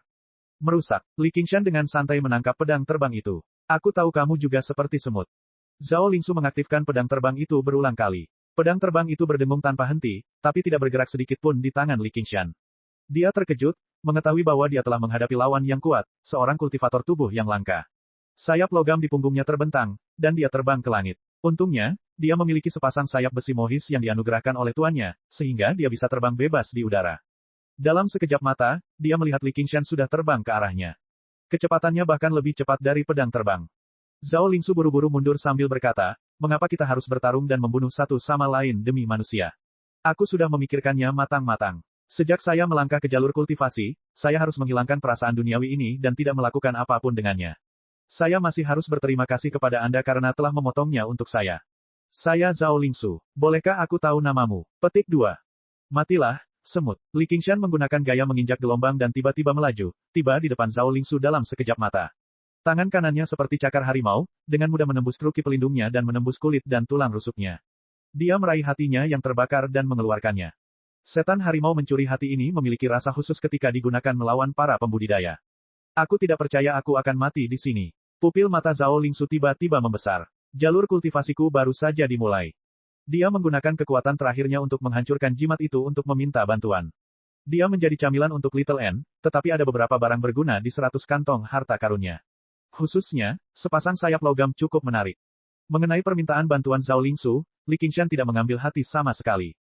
Speaker 1: Merusak. Li Qingshan dengan santai menangkap pedang terbang itu. Aku tahu kamu juga seperti semut. Zhao Lingsu mengaktifkan pedang terbang itu berulang kali. Pedang terbang itu berdengung tanpa henti, tapi tidak bergerak sedikit pun di tangan Li Qingshan. Dia terkejut, mengetahui bahwa dia telah menghadapi lawan yang kuat, seorang kultivator tubuh yang langka. Sayap logam di punggungnya terbentang, dan dia terbang ke langit. Untungnya, dia memiliki sepasang sayap besi mohis yang dianugerahkan oleh tuannya, sehingga dia bisa terbang bebas di udara. Dalam sekejap mata, dia melihat Li Qingshan sudah terbang ke arahnya. Kecepatannya bahkan lebih cepat dari pedang terbang. Zhao Lingsu buru-buru mundur sambil berkata, mengapa kita harus bertarung dan membunuh satu sama lain demi manusia? Aku sudah memikirkannya matang-matang. Sejak saya melangkah ke jalur kultivasi, saya harus menghilangkan perasaan duniawi ini dan tidak melakukan apapun dengannya. Saya masih harus berterima kasih kepada Anda karena telah memotongnya untuk saya. Saya Zhao Lingsu. Bolehkah aku tahu namamu? Petik 2. Matilah, semut. Li Qingshan menggunakan gaya menginjak gelombang dan tiba-tiba melaju, tiba di depan Zhao Lingsu dalam sekejap mata. Tangan kanannya seperti cakar harimau, dengan mudah menembus truki pelindungnya dan menembus kulit dan tulang rusuknya. Dia meraih hatinya yang terbakar dan mengeluarkannya. Setan harimau mencuri hati ini memiliki rasa khusus ketika digunakan melawan para pembudidaya. Aku tidak percaya aku akan mati di sini. Pupil mata Zhao Lingsu tiba-tiba membesar. Jalur kultivasiku baru saja dimulai. Dia menggunakan kekuatan terakhirnya untuk menghancurkan jimat itu untuk meminta bantuan. Dia menjadi camilan untuk Little N, tetapi ada beberapa barang berguna di 100 kantong harta karunnya. Khususnya, sepasang sayap logam cukup menarik. Mengenai permintaan bantuan Zhao Lingsu, Li Qingshan tidak mengambil hati sama sekali.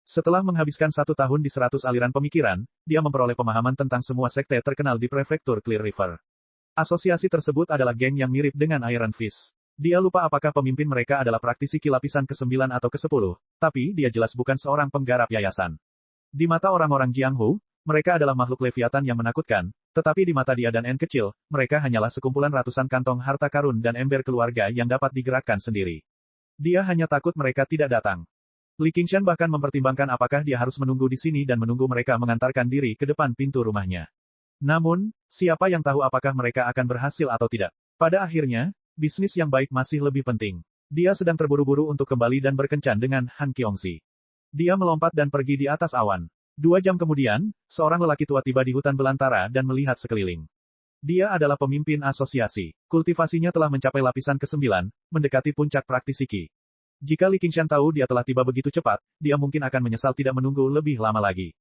Speaker 1: Setelah menghabiskan 1 tahun di 100 aliran pemikiran, dia memperoleh pemahaman tentang semua sekte terkenal di prefektur Clear River. Asosiasi tersebut adalah geng yang mirip dengan Iron Fist. Dia lupa apakah pemimpin mereka adalah praktisi kilapisan ke-9 atau ke-10, tapi dia jelas bukan seorang penggarap yayasan. Di mata orang-orang Jianghu, mereka adalah makhluk Leviathan yang menakutkan, tetapi di mata dia dan N kecil, mereka hanyalah sekumpulan ratusan kantong harta karun dan ember keluarga yang dapat digerakkan sendiri. Dia hanya takut mereka tidak datang. Li Qingshan bahkan mempertimbangkan apakah dia harus menunggu di sini dan menunggu mereka mengantarkan diri ke depan pintu rumahnya. Namun, siapa yang tahu apakah mereka akan berhasil atau tidak? Pada akhirnya, bisnis yang baik masih lebih penting. Dia sedang terburu-buru untuk kembali dan berkencan dengan Han Qiongzi. Dia melompat dan pergi di atas awan. 2 jam kemudian, seorang lelaki tua tiba di hutan belantara dan melihat sekeliling. Dia adalah pemimpin asosiasi. Kultivasinya telah mencapai lapisan ke-9, mendekati puncak praktisi Qi. Jika Li Qingshan tahu dia telah tiba begitu cepat, dia mungkin akan menyesal tidak menunggu lebih lama lagi.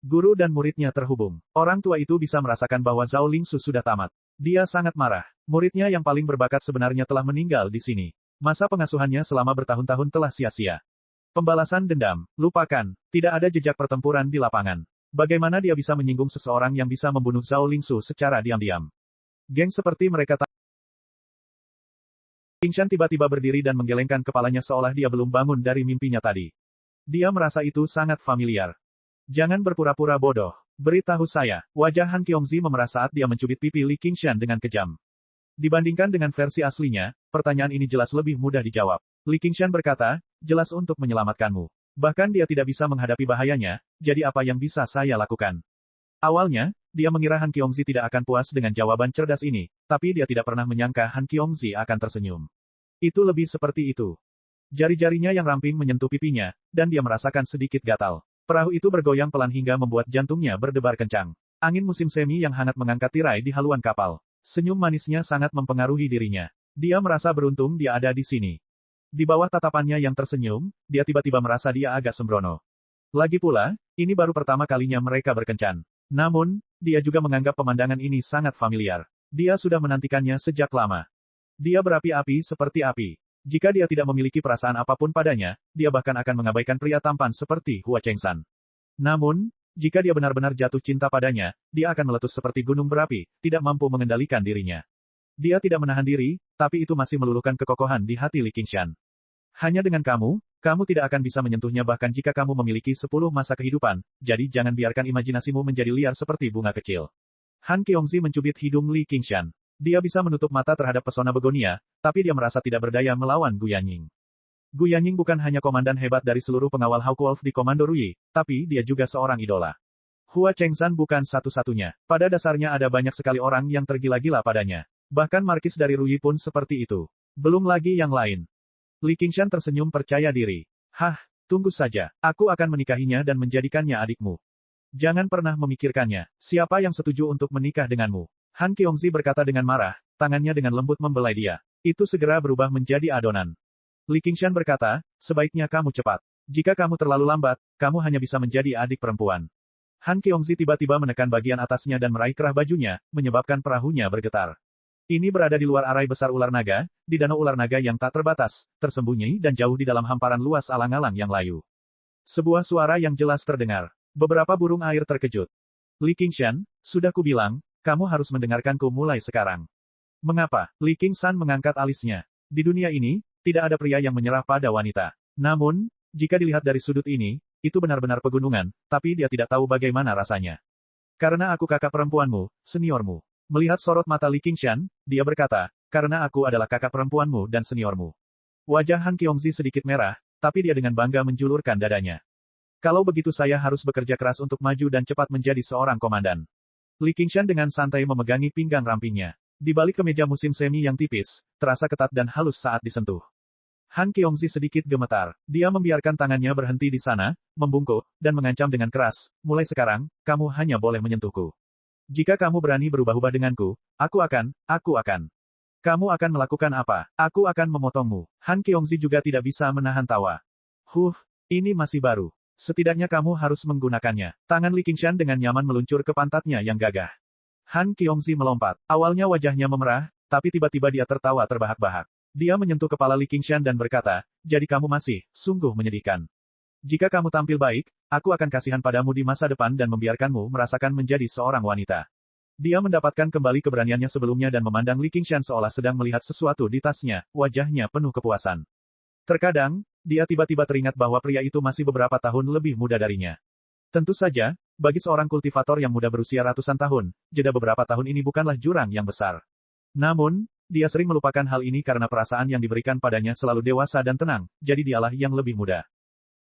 Speaker 1: Guru dan muridnya terhubung. Orang tua itu bisa merasakan bahwa Zhao Lingsu sudah tamat. Dia sangat marah. Muridnya yang paling berbakat sebenarnya telah meninggal di sini. Masa pengasuhannya selama bertahun-tahun telah sia-sia. Pembalasan dendam. Lupakan. Tidak ada jejak pertempuran di lapangan. Bagaimana dia bisa menyinggung seseorang yang bisa membunuh Zhao Lingsu secara diam-diam? Geng seperti mereka tak. Qingshan tiba-tiba berdiri dan menggelengkan kepalanya seolah dia belum bangun dari mimpinya tadi. Dia merasa itu sangat familiar. Jangan berpura-pura bodoh. Beritahu saya. Wajah Han Qiongzi memerah saat dia mencubit pipi Li Qingshan dengan kejam. Dibandingkan dengan versi aslinya, pertanyaan ini jelas lebih mudah dijawab. Li Qingshan berkata, jelas untuk menyelamatkanmu. Bahkan dia tidak bisa menghadapi bahayanya, jadi apa yang bisa saya lakukan? Awalnya, dia mengira Han Qiongzi tidak akan puas dengan jawaban cerdas ini, tapi dia tidak pernah menyangka Han Qiongzi akan tersenyum. Itu lebih seperti itu. Jari-jarinya yang ramping menyentuh pipinya, dan dia merasakan sedikit gatal. Perahu itu bergoyang pelan hingga membuat jantungnya berdebar kencang. Angin musim semi yang hangat mengangkat tirai di haluan kapal. Senyum manisnya sangat mempengaruhi dirinya. Dia merasa beruntung dia ada di sini. Di bawah tatapannya yang tersenyum, dia tiba-tiba merasa dia agak sembrono. Lagi pula, ini baru pertama kalinya mereka berkencan. Namun, dia juga menganggap pemandangan ini sangat familiar. Dia sudah menantikannya sejak lama. Dia berapi-api seperti api. Jika dia tidak memiliki perasaan apapun padanya, dia bahkan akan mengabaikan pria tampan seperti Hua Chengshan. Namun, jika dia benar-benar jatuh cinta padanya, dia akan meletus seperti gunung berapi, tidak mampu mengendalikan dirinya. Dia tidak menahan diri, tapi itu masih meluluhkan kekokohan di hati Li Qingshan. Hanya dengan kamu tidak akan bisa menyentuhnya bahkan jika kamu memiliki 10 masa kehidupan, jadi jangan biarkan imajinasimu menjadi liar seperti bunga kecil. Han Qiongzi mencubit hidung Li Qingshan. Dia bisa menutup mata terhadap pesona begonia, tapi dia merasa tidak berdaya melawan Gu Yanying. Gu Yanying bukan hanya komandan hebat dari seluruh pengawal Hawkwolf di Komando Ruyi, tapi dia juga seorang idola. Hua Chengshan bukan satu-satunya. Pada dasarnya ada banyak sekali orang yang tergila-gila padanya. Bahkan markis dari Ruyi pun seperti itu. Belum lagi yang lain. Li Qingshan tersenyum percaya diri. Hah, tunggu saja. Aku akan menikahinya dan menjadikannya adikmu. Jangan pernah memikirkannya. Siapa yang setuju untuk menikah denganmu? Han Qiongzi berkata dengan marah, tangannya dengan lembut membelai dia. Itu segera berubah menjadi adonan. Li Qingshan berkata, sebaiknya kamu cepat. Jika kamu terlalu lambat, kamu hanya bisa menjadi adik perempuan. Han Qiongzi tiba-tiba menekan bagian atasnya dan meraih kerah bajunya, menyebabkan perahunya bergetar. Ini berada di luar arai besar ular naga, di danau ular naga yang tak terbatas, tersembunyi dan jauh di dalam hamparan luas alang-alang yang layu. Sebuah suara yang jelas terdengar. Beberapa burung air terkejut. Li Qingshan, sudah kubilang, kamu harus mendengarkanku mulai sekarang. Mengapa? Li Qingshan mengangkat alisnya. Di dunia ini, tidak ada pria yang menyerah pada wanita. Namun, jika dilihat dari sudut ini, itu benar-benar pegunungan, tapi dia tidak tahu bagaimana rasanya. Karena aku kakak perempuanmu, seniormu. Melihat sorot mata Li Qingshan, dia berkata, karena aku adalah kakak perempuanmu dan seniormu. Wajah Han Qiongzi sedikit merah, tapi dia dengan bangga menjulurkan dadanya. Kalau begitu saya harus bekerja keras untuk maju dan cepat menjadi seorang komandan. Li Qingshan dengan santai memegangi pinggang rampingnya. Di balik kemeja musim semi yang tipis, terasa ketat dan halus saat disentuh. Han Qiongzi sedikit gemetar. Dia membiarkan tangannya berhenti di sana, membungkuk, dan mengancam dengan keras, mulai sekarang, kamu hanya boleh menyentuhku. Jika kamu berani berubah-ubah denganku, aku akan. Kamu akan melakukan apa? Aku akan memotongmu. Han Qiongzi juga tidak bisa menahan tawa. Ini masih baru. Setidaknya kamu harus menggunakannya. Tangan Li Qingshan dengan nyaman meluncur ke pantatnya yang gagah. Han Qiongzi melompat. Awalnya wajahnya memerah, tapi tiba-tiba dia tertawa terbahak-bahak. Dia menyentuh kepala Li Qingshan dan berkata, jadi kamu masih, sungguh menyedihkan. Jika kamu tampil baik, aku akan kasihan padamu di masa depan dan membiarkanmu merasakan menjadi seorang wanita. Dia mendapatkan kembali keberaniannya sebelumnya dan memandang Li Qingshan seolah sedang melihat sesuatu di tasnya, wajahnya penuh kepuasan. Terkadang, dia tiba-tiba teringat bahwa pria itu masih beberapa tahun lebih muda darinya. Tentu saja, bagi seorang kultivator yang muda berusia ratusan tahun, jeda beberapa tahun ini bukanlah jurang yang besar. Namun, dia sering melupakan hal ini karena perasaan yang diberikan padanya selalu dewasa dan tenang, jadi dialah yang lebih muda.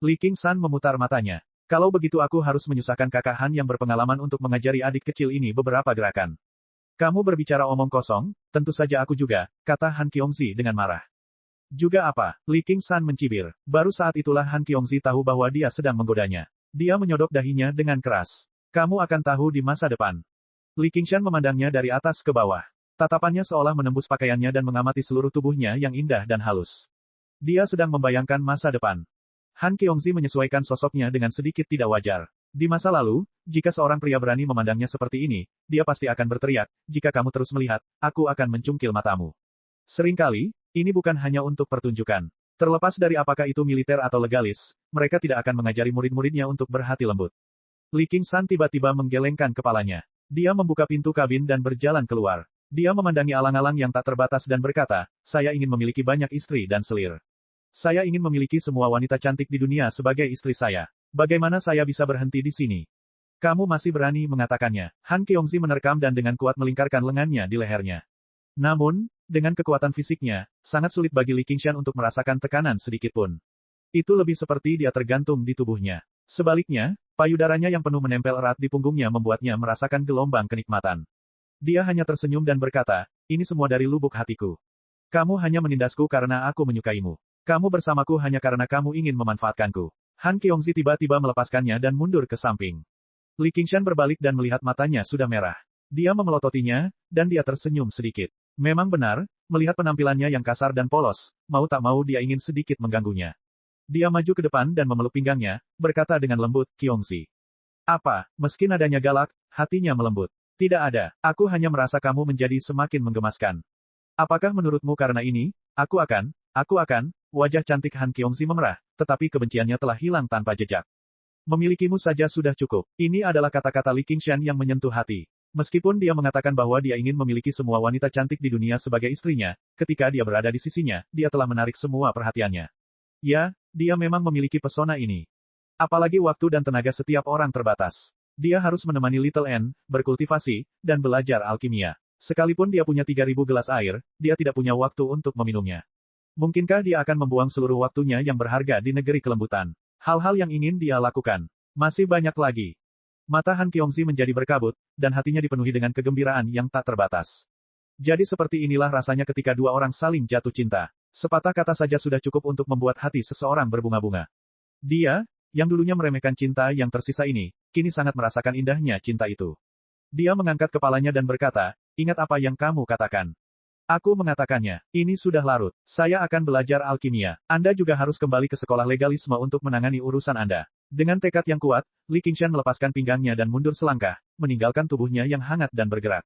Speaker 1: Li Qingshan memutar matanya. Kalau begitu aku harus menyusahkan kakak Han yang berpengalaman untuk mengajari adik kecil ini beberapa gerakan. Kamu berbicara omong kosong, tentu saja aku juga, kata Han Qiongzi dengan marah. Juga apa? Li Qingshan mencibir. Baru saat itulah Han Qiongzi tahu bahwa dia sedang menggodanya. Dia menyodok dahinya dengan keras. Kamu akan tahu di masa depan. Li Qingshan memandangnya dari atas ke bawah. Tatapannya seolah menembus pakaiannya dan mengamati seluruh tubuhnya yang indah dan halus. Dia sedang membayangkan masa depan. Han Qiongzi menyesuaikan sosoknya dengan sedikit tidak wajar. Di masa lalu, jika seorang pria berani memandangnya seperti ini, dia pasti akan berteriak, jika kamu terus melihat, aku akan mencungkil matamu. Seringkali, ini bukan hanya untuk pertunjukan. Terlepas dari apakah itu militer atau legalis, mereka tidak akan mengajari murid-muridnya untuk berhati lembut. Li Qingshan tiba-tiba menggelengkan kepalanya. Dia membuka pintu kabin dan berjalan keluar. Dia memandangi alang-alang yang tak terbatas dan berkata, saya ingin memiliki banyak istri dan selir. Saya ingin memiliki semua wanita cantik di dunia sebagai istri saya. Bagaimana saya bisa berhenti di sini? Kamu masih berani mengatakannya. Han Qiongzi menerkam dan dengan kuat melingkarkan lengannya di lehernya. Namun, dengan kekuatan fisiknya, sangat sulit bagi Li Qingshan untuk merasakan tekanan sedikitpun. Itu lebih seperti dia tergantung di tubuhnya. Sebaliknya, payudaranya yang penuh menempel erat di punggungnya membuatnya merasakan gelombang kenikmatan. Dia hanya tersenyum dan berkata, ini semua dari lubuk hatiku. Kamu hanya menindasku karena aku menyukaimu. Kamu bersamaku hanya karena kamu ingin memanfaatkanku. Han Qiongzi tiba-tiba melepaskannya dan mundur ke samping. Li Qingshan berbalik dan melihat matanya sudah merah. Dia memelototinya, dan dia tersenyum sedikit. Memang benar, melihat penampilannya yang kasar dan polos, mau tak mau dia ingin sedikit mengganggunya. Dia maju ke depan dan memeluk pinggangnya, berkata dengan lembut, Qiongzi. Apa, meski nadanya galak, hatinya melembut. Tidak ada, aku hanya merasa kamu menjadi semakin menggemaskan. Apakah menurutmu karena ini, aku akan, wajah cantik Han Qiongzi memerah, tetapi kebenciannya telah hilang tanpa jejak. Memilikimu saja sudah cukup. Ini adalah kata-kata Li Qingshan yang menyentuh hati. Meskipun dia mengatakan bahwa dia ingin memiliki semua wanita cantik di dunia sebagai istrinya, ketika dia berada di sisinya, dia telah menarik semua perhatiannya. Ya, dia memang memiliki pesona ini. Apalagi waktu dan tenaga setiap orang terbatas. Dia harus menemani Little N, berkultivasi, dan belajar alkimia. Sekalipun dia punya 3000 gelas air, dia tidak punya waktu untuk meminumnya. Mungkinkah dia akan membuang seluruh waktunya yang berharga di negeri kelembutan? Hal-hal yang ingin dia lakukan. Masih banyak lagi. Mata Han Qiongzi menjadi berkabut, dan hatinya dipenuhi dengan kegembiraan yang tak terbatas. Jadi seperti inilah rasanya ketika dua orang saling jatuh cinta. Sepatah kata saja sudah cukup untuk membuat hati seseorang berbunga-bunga. Dia, yang dulunya meremehkan cinta yang tersisa ini, kini sangat merasakan indahnya cinta itu. Dia mengangkat kepalanya dan berkata, ingat apa yang kamu katakan. Aku mengatakannya, ini sudah larut. Saya akan belajar alkimia. Anda juga harus kembali ke sekolah legalisme untuk menangani urusan Anda. Dengan tekad yang kuat, Li Qingshan melepaskan pinggangnya dan mundur selangkah, meninggalkan tubuhnya yang hangat dan bergerak.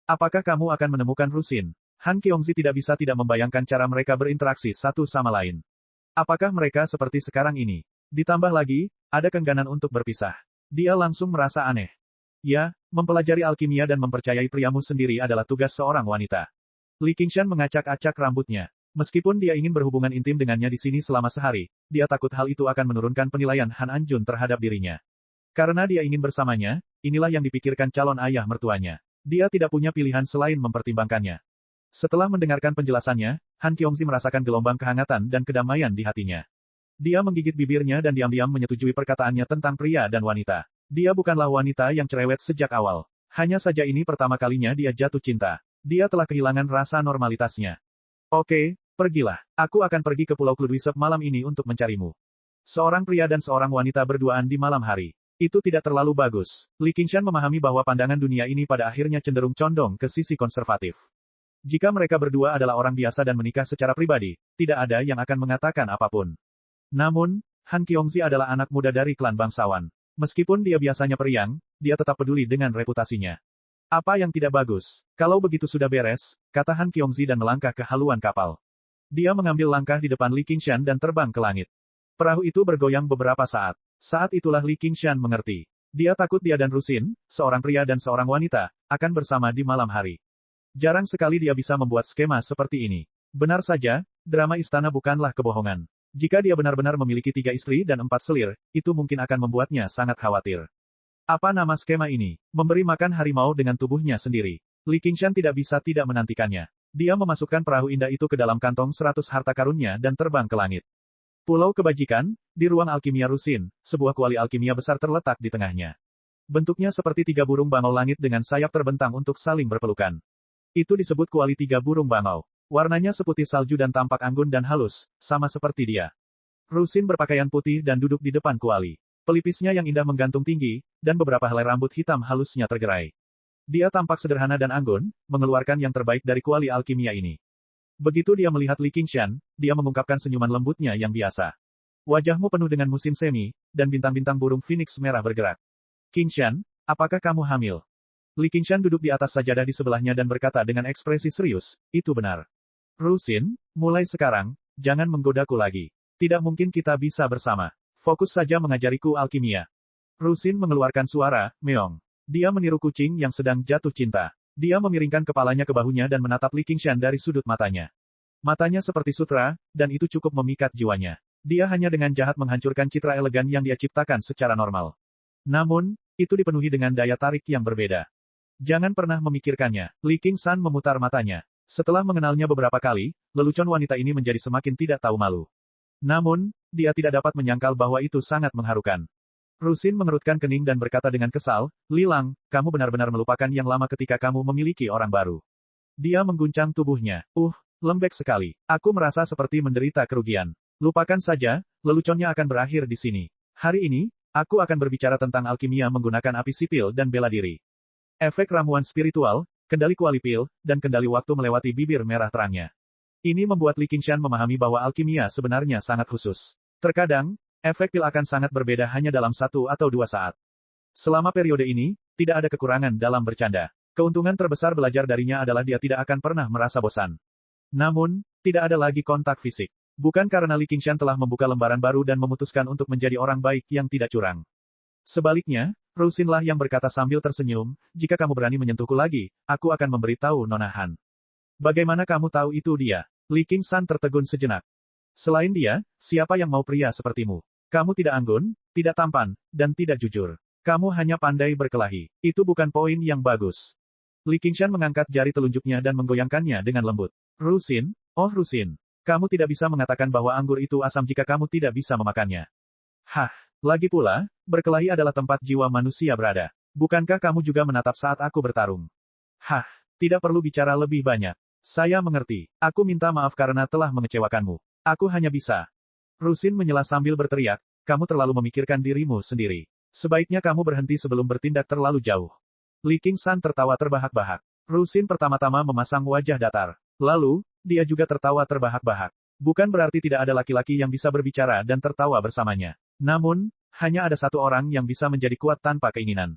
Speaker 1: Apakah kamu akan menemukan Rusin? Han Qiongzi tidak bisa tidak membayangkan cara mereka berinteraksi satu sama lain. Apakah mereka seperti sekarang ini? Ditambah lagi, ada kengganan untuk berpisah. Dia langsung merasa aneh. Ya, mempelajari alkimia dan mempercayai priamu sendiri adalah tugas seorang wanita. Li Qingshan mengacak-acak rambutnya. Meskipun dia ingin berhubungan intim dengannya di sini selama sehari, dia takut hal itu akan menurunkan penilaian Han Anjun terhadap dirinya. Karena dia ingin bersamanya, inilah yang dipikirkan calon ayah mertuanya. Dia tidak punya pilihan selain mempertimbangkannya. Setelah mendengarkan penjelasannya, Han Qiongzi merasakan gelombang kehangatan dan kedamaian di hatinya. Dia menggigit bibirnya dan diam-diam menyetujui perkataannya tentang pria dan wanita. Dia bukanlah wanita yang cerewet sejak awal. Hanya saja ini pertama kalinya dia jatuh cinta. Dia telah kehilangan rasa normalitasnya. Oke, pergilah. Aku akan pergi ke Pulau Kludwisep malam ini untuk mencarimu. Seorang pria dan seorang wanita berduaan di malam hari. Itu tidak terlalu bagus. Li Qingshan memahami bahwa pandangan dunia ini pada akhirnya cenderung condong ke sisi konservatif. Jika mereka berdua adalah orang biasa dan menikah secara pribadi, tidak ada yang akan mengatakan apapun. Namun, Han Qiongzi adalah anak muda dari klan bangsawan. Meskipun dia biasanya periang, dia tetap peduli dengan reputasinya. Apa yang tidak bagus? Kalau begitu sudah beres, kata Han Qiongzi dan melangkah ke haluan kapal. Dia mengambil langkah di depan Li Qingshan dan terbang ke langit. Perahu itu bergoyang beberapa saat. Saat itulah Li Qingshan mengerti. Dia takut dia dan Rusin, seorang pria dan seorang wanita, akan bersama di malam hari. Jarang sekali dia bisa membuat skema seperti ini. Benar saja, drama istana bukanlah kebohongan. Jika dia benar-benar memiliki 3 istri dan 4 selir, itu mungkin akan membuatnya sangat khawatir. Apa nama skema ini? Memberi makan harimau dengan tubuhnya sendiri. Li Qingshan tidak bisa tidak menantikannya. Dia memasukkan perahu indah itu ke dalam kantong 100 harta karunnya dan terbang ke langit. Pulau Kebajikan, di ruang alkimia Rusin, sebuah kuali alkimia besar terletak di tengahnya. Bentuknya seperti 3 burung bangau langit dengan sayap terbentang untuk saling berpelukan. Itu disebut kuali 3 burung bangau. Warnanya seputih salju dan tampak anggun dan halus, sama seperti dia. Rusin berpakaian putih dan duduk di depan kuali. Pelipisnya yang indah menggantung tinggi, dan beberapa helai rambut hitam halusnya tergerai. Dia tampak sederhana dan anggun, mengeluarkan yang terbaik dari kuali alkimia ini. Begitu dia melihat Li Qingshan, dia mengungkapkan senyuman lembutnya yang biasa. Wajahmu penuh dengan musim semi, dan bintang-bintang burung phoenix merah bergerak. Qingshan, apakah kamu hamil? Li Qingshan duduk di atas sajadah di sebelahnya dan berkata dengan ekspresi serius, itu benar. Rusin, mulai sekarang, jangan menggodaku lagi. Tidak mungkin kita bisa bersama. Fokus saja mengajariku alkimia. Rusin mengeluarkan suara, meong. Dia meniru kucing yang sedang jatuh cinta. Dia memiringkan kepalanya ke bahunya dan menatap Li Qingshan dari sudut matanya. Matanya seperti sutra, dan itu cukup memikat jiwanya. Dia hanya dengan jahat menghancurkan citra elegan yang dia ciptakan secara normal. Namun, itu dipenuhi dengan daya tarik yang berbeda. Jangan pernah memikirkannya. Li Qingshan memutar matanya. Setelah mengenalnya beberapa kali, lelucon wanita ini menjadi semakin tidak tahu malu. Namun, dia tidak dapat menyangkal bahwa itu sangat mengharukan. Rusin mengerutkan kening dan berkata dengan kesal, Lilang, kamu benar-benar melupakan yang lama ketika kamu memiliki orang baru. Dia mengguncang tubuhnya. Lembek sekali. Aku merasa seperti menderita kerugian. Lupakan saja, leluconnya akan berakhir di sini. Hari ini, aku akan berbicara tentang alkimia menggunakan api sipil dan bela diri. Efek ramuan spiritual, kendali kuali pil, dan kendali waktu melewati bibir merah terangnya. Ini membuat Li Qingshan memahami bahwa alkimia sebenarnya sangat khusus. Terkadang, efek pil akan sangat berbeda hanya dalam 1 atau 2 saat. Selama periode ini, tidak ada kekurangan dalam bercanda. Keuntungan terbesar belajar darinya adalah dia tidak akan pernah merasa bosan. Namun, tidak ada lagi kontak fisik. Bukan karena Li Qingshan telah membuka lembaran baru dan memutuskan untuk menjadi orang baik yang tidak curang. Sebaliknya, Rusinlah yang berkata sambil tersenyum, jika kamu berani menyentuhku lagi, aku akan memberitahu Nona Han. Bagaimana kamu tahu itu dia? Li Qingshan tertegun sejenak. Selain dia, siapa yang mau pria sepertimu? Kamu tidak anggun, tidak tampan, dan tidak jujur. Kamu hanya pandai berkelahi. Itu bukan poin yang bagus. Li Qingshan mengangkat jari telunjuknya dan menggoyangkannya dengan lembut. Rusin, oh Rusin. Kamu tidak bisa mengatakan bahwa anggur itu asam jika kamu tidak bisa memakannya. Hah, lagi pula, berkelahi adalah tempat jiwa manusia berada. Bukankah kamu juga menatap saat aku bertarung? Hah, tidak perlu bicara lebih banyak. Saya mengerti. Aku minta maaf karena telah mengecewakanmu. Aku hanya bisa. Rusin menyela sambil berteriak, kamu terlalu memikirkan dirimu sendiri. Sebaiknya kamu berhenti sebelum bertindak terlalu jauh. Li Qingshan tertawa terbahak-bahak. Rusin pertama-tama memasang wajah datar. Lalu, dia juga tertawa terbahak-bahak. Bukan berarti tidak ada laki-laki yang bisa berbicara dan tertawa bersamanya. Namun, hanya ada satu orang yang bisa menjadi kuat tanpa keinginan.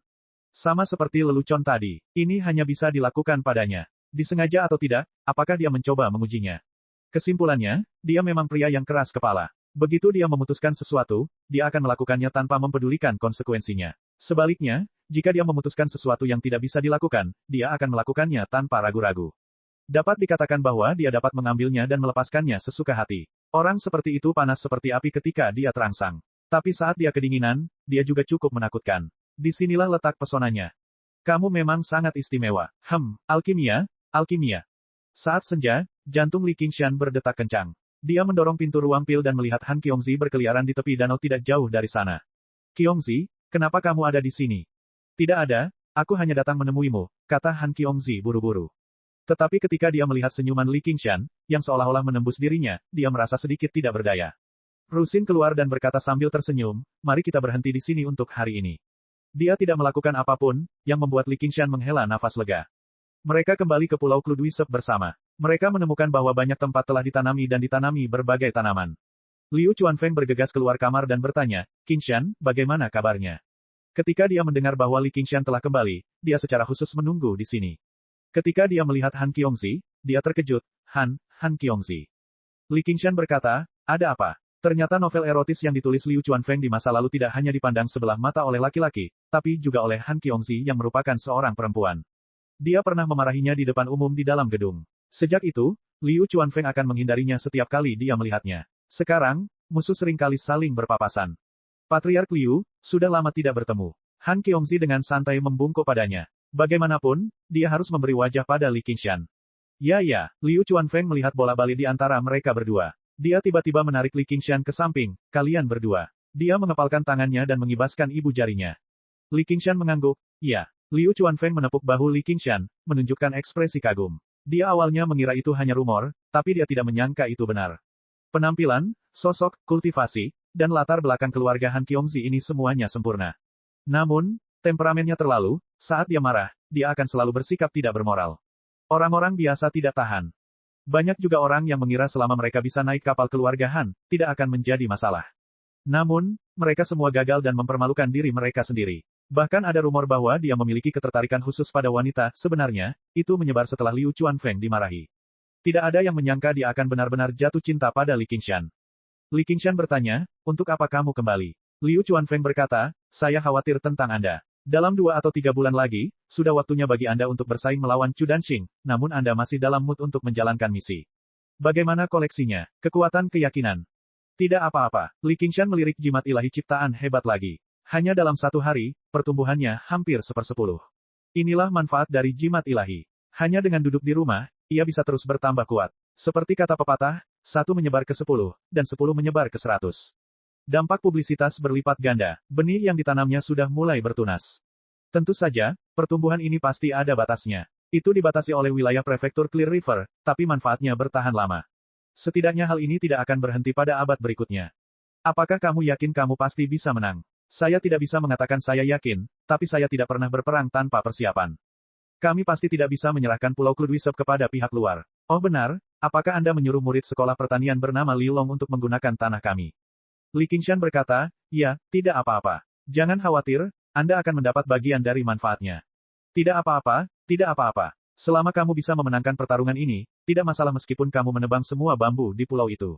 Speaker 1: Sama seperti lelucon tadi, ini hanya bisa dilakukan padanya. Disengaja atau tidak, apakah dia mencoba mengujinya? Kesimpulannya, dia memang pria yang keras kepala. Begitu dia memutuskan sesuatu, dia akan melakukannya tanpa mempedulikan konsekuensinya. Sebaliknya, jika dia memutuskan sesuatu yang tidak bisa dilakukan, dia akan melakukannya tanpa ragu-ragu. Dapat dikatakan bahwa dia dapat mengambilnya dan melepaskannya sesuka hati. Orang seperti itu panas seperti api ketika dia terangsang. Tapi saat dia kedinginan, dia juga cukup menakutkan. Disinilah letak pesonanya. Kamu memang sangat istimewa. Alkimia, alkimia. Saat senja, jantung Li Qingshan berdetak kencang. Dia mendorong pintu ruang pil dan melihat Han Qiongzi berkeliaran di tepi danau tidak jauh dari sana. Qiongzi, kenapa kamu ada di sini? Tidak ada, aku hanya datang menemuimu, kata Han Qiongzi buru-buru. Tetapi ketika dia melihat senyuman Li Qingshan, yang seolah-olah menembus dirinya, dia merasa sedikit tidak berdaya. Rusin keluar dan berkata sambil tersenyum, mari kita berhenti di sini untuk hari ini. Dia tidak melakukan apapun, yang membuat Li Qingshan menghela nafas lega. Mereka kembali ke Pulau Kluduisep bersama. Mereka menemukan bahwa banyak tempat telah ditanami dan ditanami berbagai tanaman. Liu Chuanfeng bergegas keluar kamar dan bertanya, Qingshan, bagaimana kabarnya? Ketika dia mendengar bahwa Li Qingshan telah kembali, dia secara khusus menunggu di sini. Ketika dia melihat Han Qiongzi, dia terkejut, Han Qiongzi. Li Qingshan berkata, ada apa? Ternyata novel erotis yang ditulis Liu Chuanfeng di masa lalu tidak hanya dipandang sebelah mata oleh laki-laki, tapi juga oleh Han Qiongzi yang merupakan seorang perempuan. Dia pernah memarahinya di depan umum di dalam gedung. Sejak itu, Liu Chuanfeng akan menghindarinya setiap kali dia melihatnya. Sekarang, musuh seringkali saling berpapasan. Patriark Liu, sudah lama tidak bertemu. Han Qiongzi dengan santai membungkuk padanya. Bagaimanapun, dia harus memberi wajah pada Li Qingshan. Ya, Liu Chuanfeng melihat bola-balik di antara mereka berdua. Dia tiba-tiba menarik Li Qingshan ke samping, kalian berdua. Dia mengepalkan tangannya dan mengibaskan ibu jarinya. Li Qingshan mengangguk, ya. Liu Chuanfeng menepuk bahu Li Qingshan, menunjukkan ekspresi kagum. Dia awalnya mengira itu hanya rumor, tapi dia tidak menyangka itu benar. Penampilan, sosok, kultivasi, dan latar belakang keluarga Han Qiongzi ini semuanya sempurna. Namun, temperamennya terlalu, saat dia marah, dia akan selalu bersikap tidak bermoral. Orang-orang biasa tidak tahan. Banyak juga orang yang mengira selama mereka bisa naik kapal keluarga Han, tidak akan menjadi masalah. Namun, mereka semua gagal dan mempermalukan diri mereka sendiri. Bahkan ada rumor bahwa dia memiliki ketertarikan khusus pada wanita, sebenarnya, itu menyebar setelah Liu Chuanfeng dimarahi. Tidak ada yang menyangka dia akan benar-benar jatuh cinta pada Li Qingshan. Li Qingshan bertanya, untuk apa kamu kembali? Liu Chuanfeng berkata, saya khawatir tentang Anda. Dalam 2 atau 3 bulan lagi, sudah waktunya bagi Anda untuk bersaing melawan Chu Danxing, namun Anda masih dalam mood untuk menjalankan misi. Bagaimana koleksinya? Kekuatan keyakinan. Tidak apa-apa, Li Qingshan melirik jimat ilahi ciptaan hebat lagi. Hanya dalam 1 hari, pertumbuhannya hampir 1/10. Inilah manfaat dari jimat ilahi. Hanya dengan duduk di rumah, ia bisa terus bertambah kuat. Seperti kata pepatah, 1 menyebar ke 10, dan 10 menyebar ke 100. Dampak publisitas berlipat ganda, benih yang ditanamnya sudah mulai bertunas. Tentu saja, pertumbuhan ini pasti ada batasnya. Itu dibatasi oleh wilayah prefektur Clear River, tapi manfaatnya bertahan lama. Setidaknya hal ini tidak akan berhenti pada abad berikutnya. Apakah kamu yakin kamu pasti bisa menang? Saya tidak bisa mengatakan saya yakin, tapi saya tidak pernah berperang tanpa persiapan. Kami pasti tidak bisa menyerahkan Pulau Kluduisep kepada pihak luar. Oh benar, apakah Anda menyuruh murid sekolah pertanian bernama Li Long untuk menggunakan tanah kami? Li Qingshan berkata, ya, tidak apa-apa. Jangan khawatir, Anda akan mendapat bagian dari manfaatnya. Tidak apa-apa, tidak apa-apa. Selama kamu bisa memenangkan pertarungan ini, tidak masalah meskipun kamu menebang semua bambu di pulau itu.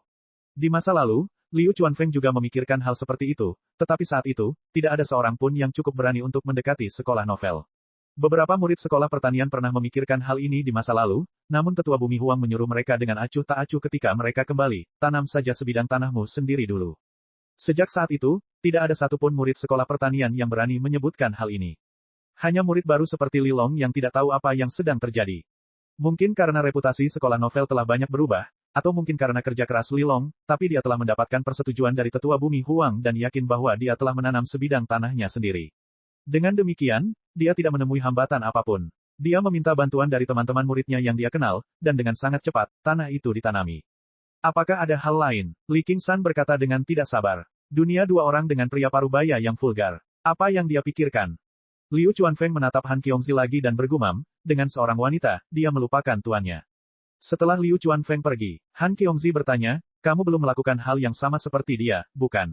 Speaker 1: Di masa lalu, Liu Chuanfeng juga memikirkan hal seperti itu, tetapi saat itu, tidak ada seorang pun yang cukup berani untuk mendekati sekolah novel. Beberapa murid sekolah pertanian pernah memikirkan hal ini di masa lalu, namun tetua bumi Huang menyuruh mereka dengan acuh tak acuh ketika mereka kembali, tanam saja sebidang tanahmu sendiri dulu. Sejak saat itu, tidak ada satupun murid sekolah pertanian yang berani menyebutkan hal ini. Hanya murid baru seperti Li Long yang tidak tahu apa yang sedang terjadi. Mungkin karena reputasi sekolah novel telah banyak berubah, atau mungkin karena kerja keras Li Long, tapi dia telah mendapatkan persetujuan dari tetua bumi Huang dan yakin bahwa dia telah menanam sebidang tanahnya sendiri. Dengan demikian, dia tidak menemui hambatan apapun. Dia meminta bantuan dari teman-teman muridnya yang dia kenal, dan dengan sangat cepat, tanah itu ditanami. Apakah ada hal lain? Li Qingshan berkata dengan tidak sabar. Dunia 2 orang dengan pria parubaya yang vulgar. Apa yang dia pikirkan? Liu Chuanfeng menatap Han Qiongzi lagi dan bergumam, dengan seorang wanita, dia melupakan tuannya. Setelah Liu Chuanfeng pergi, Han Qiongzi bertanya, kamu belum melakukan hal yang sama seperti dia, bukan?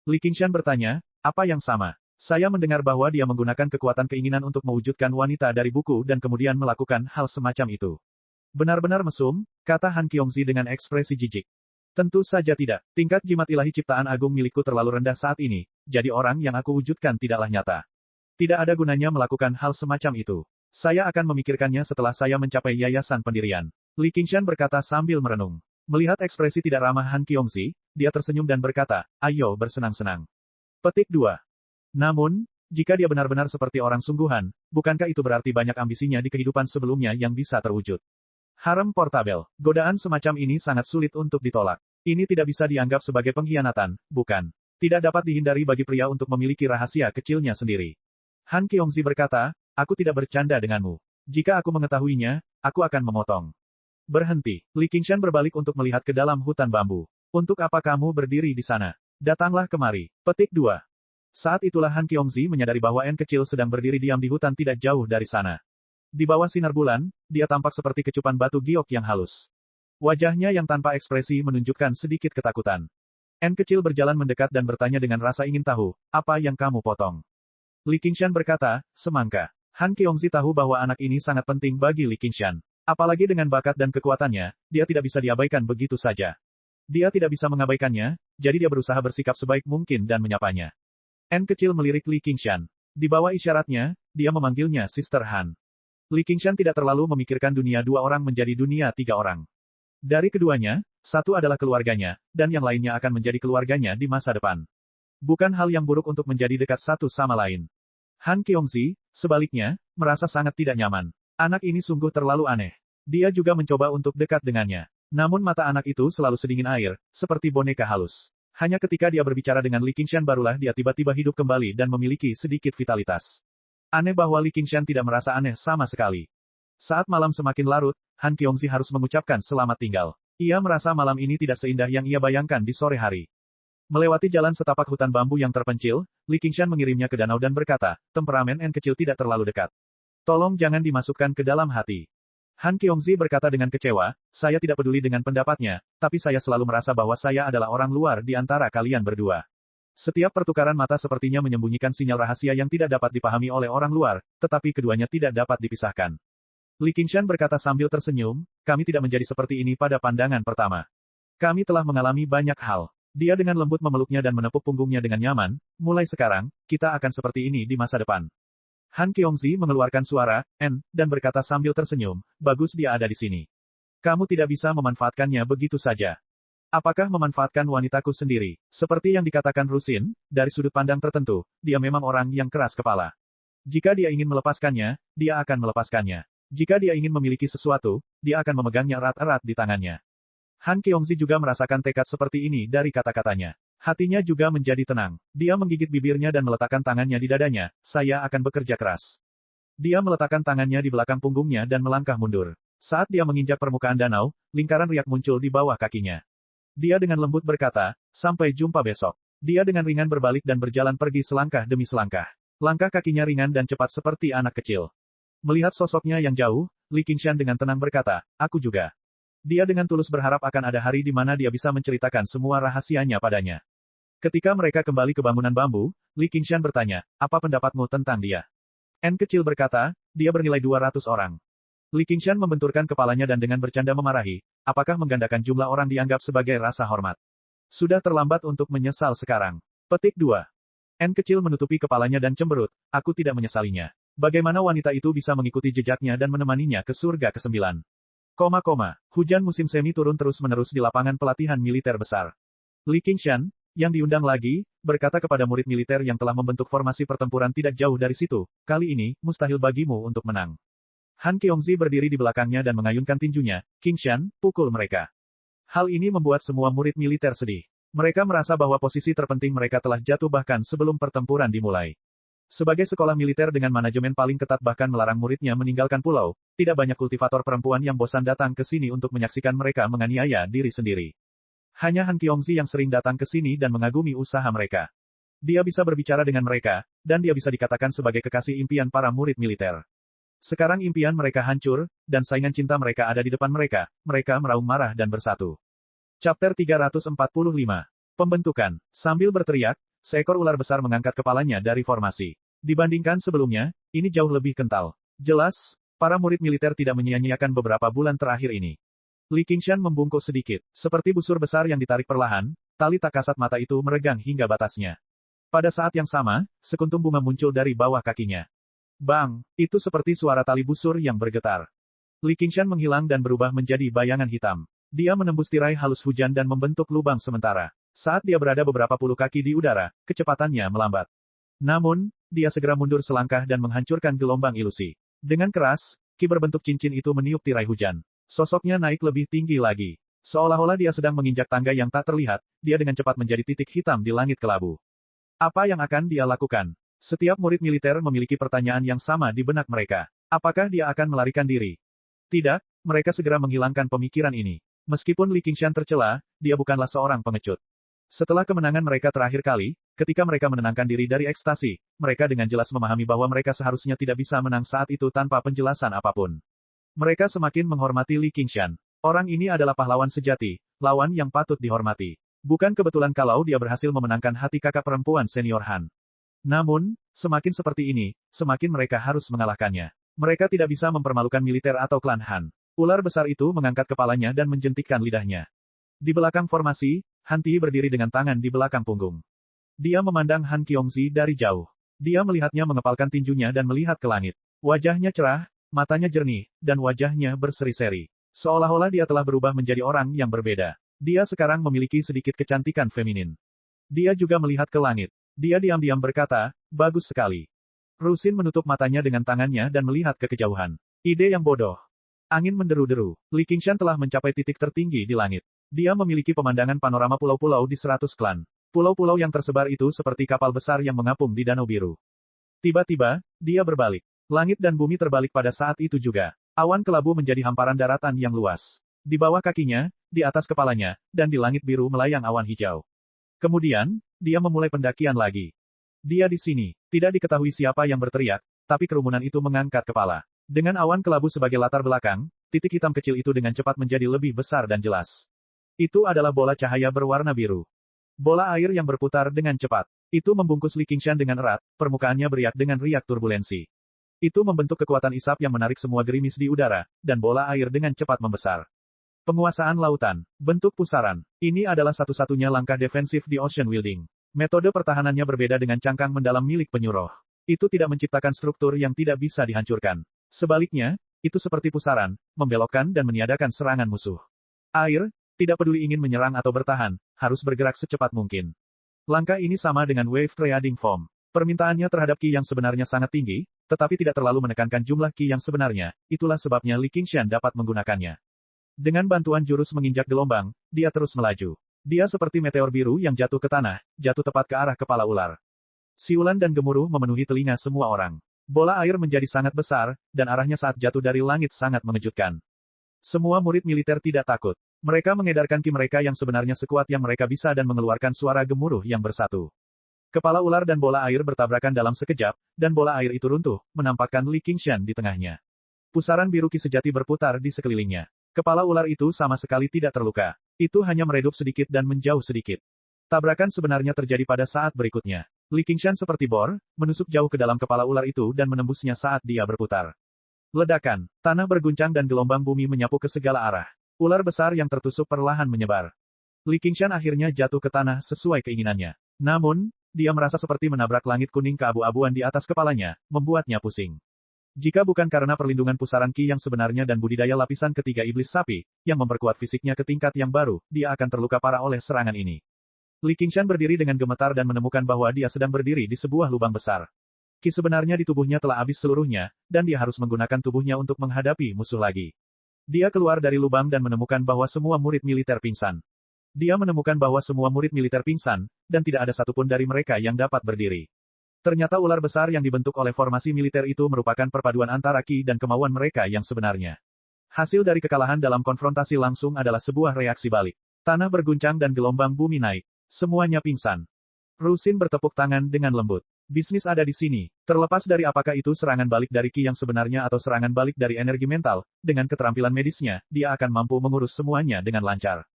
Speaker 1: Li Qingshan bertanya, apa yang sama? Saya mendengar bahwa dia menggunakan kekuatan keinginan untuk mewujudkan wanita dari buku dan kemudian melakukan hal semacam itu. Benar-benar mesum, kata Han Qiongzi dengan ekspresi jijik. Tentu saja tidak. Tingkat jimat ilahi ciptaan agung milikku terlalu rendah saat ini, jadi orang yang aku wujudkan tidaklah nyata. Tidak ada gunanya melakukan hal semacam itu. Saya akan memikirkannya setelah saya mencapai yayasan pendirian. Li Qingshan berkata sambil merenung. Melihat ekspresi tidak ramah Han Qiongzi, dia tersenyum dan berkata, ayo bersenang-senang. Petik 2. Namun, jika dia benar-benar seperti orang sungguhan, bukankah itu berarti banyak ambisinya di kehidupan sebelumnya yang bisa terwujud? Harem portabel. Godaan semacam ini sangat sulit untuk ditolak. Ini tidak bisa dianggap sebagai pengkhianatan, bukan? Tidak dapat dihindari bagi pria untuk memiliki rahasia kecilnya sendiri. Han Qiongzi berkata, aku tidak bercanda denganmu. Jika aku mengetahuinya, aku akan memotong. Berhenti. Li Qingshan berbalik untuk melihat ke dalam hutan bambu. Untuk apa kamu berdiri di sana? Datanglah kemari. Petik 2. Saat itulah Han Qiongzi menyadari bahwa En kecil sedang berdiri diam di hutan tidak jauh dari sana. Di bawah sinar bulan, dia tampak seperti kecupan batu giok yang halus. Wajahnya yang tanpa ekspresi menunjukkan sedikit ketakutan. En kecil berjalan mendekat dan bertanya dengan rasa ingin tahu, apa yang kamu potong? Li Qingshan berkata, semangka. Han Qiongzi tahu bahwa anak ini sangat penting bagi Li Qingshan. Apalagi dengan bakat dan kekuatannya, dia tidak bisa diabaikan begitu saja. Dia tidak bisa mengabaikannya, jadi dia berusaha bersikap sebaik mungkin dan menyapanya. En kecil melirik Li Qingshan. Di bawah isyaratnya, dia memanggilnya Sister Han. Li Qingshan tidak terlalu memikirkan dunia dua orang menjadi dunia tiga orang. Dari keduanya, satu adalah keluarganya, dan yang lainnya akan menjadi keluarganya di masa depan. Bukan hal yang buruk untuk menjadi dekat satu sama lain. Han Qiongzi, sebaliknya, merasa sangat tidak nyaman. Anak ini sungguh terlalu aneh. Dia juga mencoba untuk dekat dengannya. Namun mata anak itu selalu sedingin air, seperti boneka halus. Hanya ketika dia berbicara dengan Li Qingshan barulah dia tiba-tiba hidup kembali dan memiliki sedikit vitalitas. Aneh bahwa Li Qingshan tidak merasa aneh sama sekali. Saat malam semakin larut, Han Qiongzi harus mengucapkan selamat tinggal. Ia merasa malam ini tidak seindah yang ia bayangkan di sore hari. Melewati jalan setapak hutan bambu yang terpencil, Li Qingshan mengirimnya ke danau dan berkata, temperamen En kecil tidak terlalu dekat. Tolong jangan dimasukkan ke dalam hati. Han Qiongzi berkata dengan kecewa, saya tidak peduli dengan pendapatnya, tapi saya selalu merasa bahwa saya adalah orang luar di antara kalian berdua. Setiap pertukaran mata sepertinya menyembunyikan sinyal rahasia yang tidak dapat dipahami oleh orang luar, tetapi keduanya tidak dapat dipisahkan. Li Qingshan berkata sambil tersenyum, kami tidak menjadi seperti ini pada pandangan pertama. Kami telah mengalami banyak hal. Dia dengan lembut memeluknya dan menepuk punggungnya dengan nyaman, mulai sekarang, kita akan seperti ini di masa depan. Han Qiongzi mengeluarkan suara, dan berkata sambil tersenyum, bagus dia ada di sini. Kamu tidak bisa memanfaatkannya begitu saja. Apakah memanfaatkan wanitaku sendiri? Seperti yang dikatakan Rusin, dari sudut pandang tertentu, dia memang orang yang keras kepala. Jika dia ingin melepaskannya, dia akan melepaskannya. Jika dia ingin memiliki sesuatu, dia akan memegangnya erat-erat di tangannya. Han Qiongzi juga merasakan tekad seperti ini dari kata-katanya. Hatinya juga menjadi tenang. Dia menggigit bibirnya dan meletakkan tangannya di dadanya, saya akan bekerja keras. Dia meletakkan tangannya di belakang punggungnya dan melangkah mundur. Saat dia menginjak permukaan danau, lingkaran riak muncul di bawah kakinya. Dia dengan lembut berkata, sampai jumpa besok. Dia dengan ringan berbalik dan berjalan pergi selangkah demi selangkah. Langkah kakinya ringan dan cepat seperti anak kecil. Melihat sosoknya yang jauh, Li Qingshan dengan tenang berkata, aku juga. Dia dengan tulus berharap akan ada hari di mana dia bisa menceritakan semua rahasianya padanya. Ketika mereka kembali ke bangunan bambu, Li Qingshan bertanya, apa pendapatmu tentang dia? En kecil berkata, dia bernilai 200 orang. Li Qingshan membenturkan kepalanya dan dengan bercanda memarahi, apakah menggandakan jumlah orang dianggap sebagai rasa hormat? Sudah terlambat untuk menyesal sekarang. Petik 2. En kecil menutupi kepalanya dan cemberut, aku tidak menyesalinya. Bagaimana wanita itu bisa mengikuti jejaknya dan menemaninya ke surga ke-9? Hujan musim semi turun terus-menerus di lapangan pelatihan militer besar. Li Qingshan, yang diundang lagi, berkata kepada murid militer yang telah membentuk formasi pertempuran tidak jauh dari situ, kali ini, mustahil bagimu untuk menang. Han Qiongzi berdiri di belakangnya dan mengayunkan tinjunya, Qingshan, pukul mereka. Hal ini membuat semua murid militer sedih. Mereka merasa bahwa posisi terpenting mereka telah jatuh bahkan sebelum pertempuran dimulai. Sebagai sekolah militer dengan manajemen paling ketat bahkan melarang muridnya meninggalkan pulau, tidak banyak kultivator perempuan yang bosan datang ke sini untuk menyaksikan mereka menganiaya diri sendiri. Hanya Han Qiongzi yang sering datang ke sini dan mengagumi usaha mereka. Dia bisa berbicara dengan mereka, dan dia bisa dikatakan sebagai kekasih impian para murid militer. Sekarang impian mereka hancur, dan saingan cinta mereka ada di depan mereka, mereka meraung marah dan bersatu. Chapter 345. Pembentukan. Sambil berteriak, seekor ular besar mengangkat kepalanya dari formasi. Dibandingkan sebelumnya, ini jauh lebih kental. Jelas, para murid militer tidak menyia-nyiakan beberapa bulan terakhir ini. Li Qingshan membungkuk sedikit. Seperti busur besar yang ditarik perlahan, tali tak kasat mata itu meregang hingga batasnya. Pada saat yang sama, sekuntum bunga muncul dari bawah kakinya. Bang! Itu seperti suara tali busur yang bergetar. Li Qingshan menghilang dan berubah menjadi bayangan hitam. Dia menembus tirai halus hujan dan membentuk lubang sementara. Saat dia berada beberapa puluh kaki di udara, kecepatannya melambat. Namun, dia segera mundur selangkah dan menghancurkan gelombang ilusi. Dengan keras, ki berbentuk cincin itu meniup tirai hujan. Sosoknya naik lebih tinggi lagi. Seolah-olah dia sedang menginjak tangga yang tak terlihat, dia dengan cepat menjadi titik hitam di langit kelabu. Apa yang akan dia lakukan? Setiap murid militer memiliki pertanyaan yang sama di benak mereka. Apakah dia akan melarikan diri? Tidak, mereka segera menghilangkan pemikiran ini. Meskipun Li Qingshan tercela, dia bukanlah seorang pengecut. Setelah kemenangan mereka terakhir kali, ketika mereka menenangkan diri dari ekstasi, mereka dengan jelas memahami bahwa mereka seharusnya tidak bisa menang saat itu tanpa penjelasan apapun. Mereka semakin menghormati Li Qingshan. Orang ini adalah pahlawan sejati, lawan yang patut dihormati. Bukan kebetulan kalau dia berhasil memenangkan hati kakak perempuan senior Han. Namun, semakin seperti ini, semakin mereka harus mengalahkannya. Mereka tidak bisa mempermalukan militer atau klan Han. Ular besar itu mengangkat kepalanya dan menjentikkan lidahnya. Di belakang formasi, Han Ti berdiri dengan tangan di belakang punggung. Dia memandang Han Qiongzi dari jauh. Dia melihatnya mengepalkan tinjunya dan melihat ke langit. Wajahnya cerah, matanya jernih, dan wajahnya berseri-seri. Seolah-olah dia telah berubah menjadi orang yang berbeda. Dia sekarang memiliki sedikit kecantikan feminin. Dia juga melihat ke langit. Dia diam-diam berkata, bagus sekali. Rusin menutup matanya dengan tangannya dan melihat ke kejauhan. Ide yang bodoh. Angin menderu-deru. Li Qingshan telah mencapai titik tertinggi di langit. Dia memiliki pemandangan panorama pulau-pulau di 100 klan. Pulau-pulau yang tersebar itu seperti kapal besar yang mengapung di Danau Biru. Tiba-tiba, dia berbalik. Langit dan bumi terbalik pada saat itu juga. Awan kelabu menjadi hamparan daratan yang luas. Di bawah kakinya, di atas kepalanya, dan di langit biru melayang awan hijau. Kemudian, dia memulai pendakian lagi. Dia di sini. Tidak diketahui siapa yang berteriak, tapi kerumunan itu mengangkat kepala. Dengan awan kelabu sebagai latar belakang, titik hitam kecil itu dengan cepat menjadi lebih besar dan jelas. Itu adalah bola cahaya berwarna biru. Bola air yang berputar dengan cepat. Itu membungkus Li Qingshan dengan erat, permukaannya beriak dengan riak turbulensi. Itu membentuk kekuatan isap yang menarik semua gerimis di udara, dan bola air dengan cepat membesar. Penguasaan lautan. Bentuk pusaran. Ini adalah satu-satunya langkah defensif di Ocean Wielding. Metode pertahanannya berbeda dengan cangkang mendalam milik penyuruh. Itu tidak menciptakan struktur yang tidak bisa dihancurkan. Sebaliknya, itu seperti pusaran, membelokkan dan meniadakan serangan musuh. Air, tidak peduli ingin menyerang atau bertahan, harus bergerak secepat mungkin. Langkah ini sama dengan wave trading foam. Permintaannya terhadap Qi yang sebenarnya sangat tinggi, tetapi tidak terlalu menekankan jumlah Qi yang sebenarnya, itulah sebabnya Li Qingshan dapat menggunakannya. Dengan bantuan jurus menginjak gelombang, dia terus melaju. Dia seperti meteor biru yang jatuh ke tanah, jatuh tepat ke arah kepala ular. Siulan dan gemuruh memenuhi telinga semua orang. Bola air menjadi sangat besar, dan arahnya saat jatuh dari langit sangat mengejutkan. Semua murid militer tidak takut. Mereka mengedarkan Qi mereka yang sebenarnya sekuat yang mereka bisa dan mengeluarkan suara gemuruh yang bersatu. Kepala ular dan bola air bertabrakan dalam sekejap, dan bola air itu runtuh, menampakkan Li Qingshan di tengahnya. Pusaran biru Qi sejati berputar di sekelilingnya. Kepala ular itu sama sekali tidak terluka. Itu hanya meredup sedikit dan menjauh sedikit. Tabrakan sebenarnya terjadi pada saat berikutnya. Li Qingshan seperti bor, menusuk jauh ke dalam kepala ular itu dan menembusnya saat dia berputar. Ledakan, tanah berguncang dan gelombang bumi menyapu ke segala arah. Ular besar yang tertusuk perlahan menyebar. Li Qingshan akhirnya jatuh ke tanah sesuai keinginannya. Namun, dia merasa seperti menabrak langit kuning keabu-abuan di atas kepalanya, membuatnya pusing. Jika bukan karena perlindungan pusaran Qi yang sebenarnya dan budidaya lapisan ketiga iblis sapi, yang memperkuat fisiknya ke tingkat yang baru, dia akan terluka parah oleh serangan ini. Li Qingshan berdiri dengan gemetar dan menemukan bahwa dia sedang berdiri di sebuah lubang besar. Qi sebenarnya di tubuhnya telah habis seluruhnya, dan dia harus menggunakan tubuhnya untuk menghadapi musuh lagi. Dia keluar dari lubang dan menemukan bahwa semua murid militer pingsan. Dia menemukan bahwa semua murid militer pingsan, dan tidak ada satupun dari mereka yang dapat berdiri. Ternyata ular besar yang dibentuk oleh formasi militer itu merupakan perpaduan antara Qi dan kemauan mereka yang sebenarnya. Hasil dari kekalahan dalam konfrontasi langsung adalah sebuah reaksi balik. Tanah berguncang dan gelombang bumi naik. Semuanya pingsan. Rusin bertepuk tangan dengan lembut. Bisnis ada di sini. Terlepas dari apakah itu serangan balik dari Qi yang sebenarnya atau serangan balik dari energi mental, dengan keterampilan medisnya, dia akan mampu mengurus semuanya dengan lancar.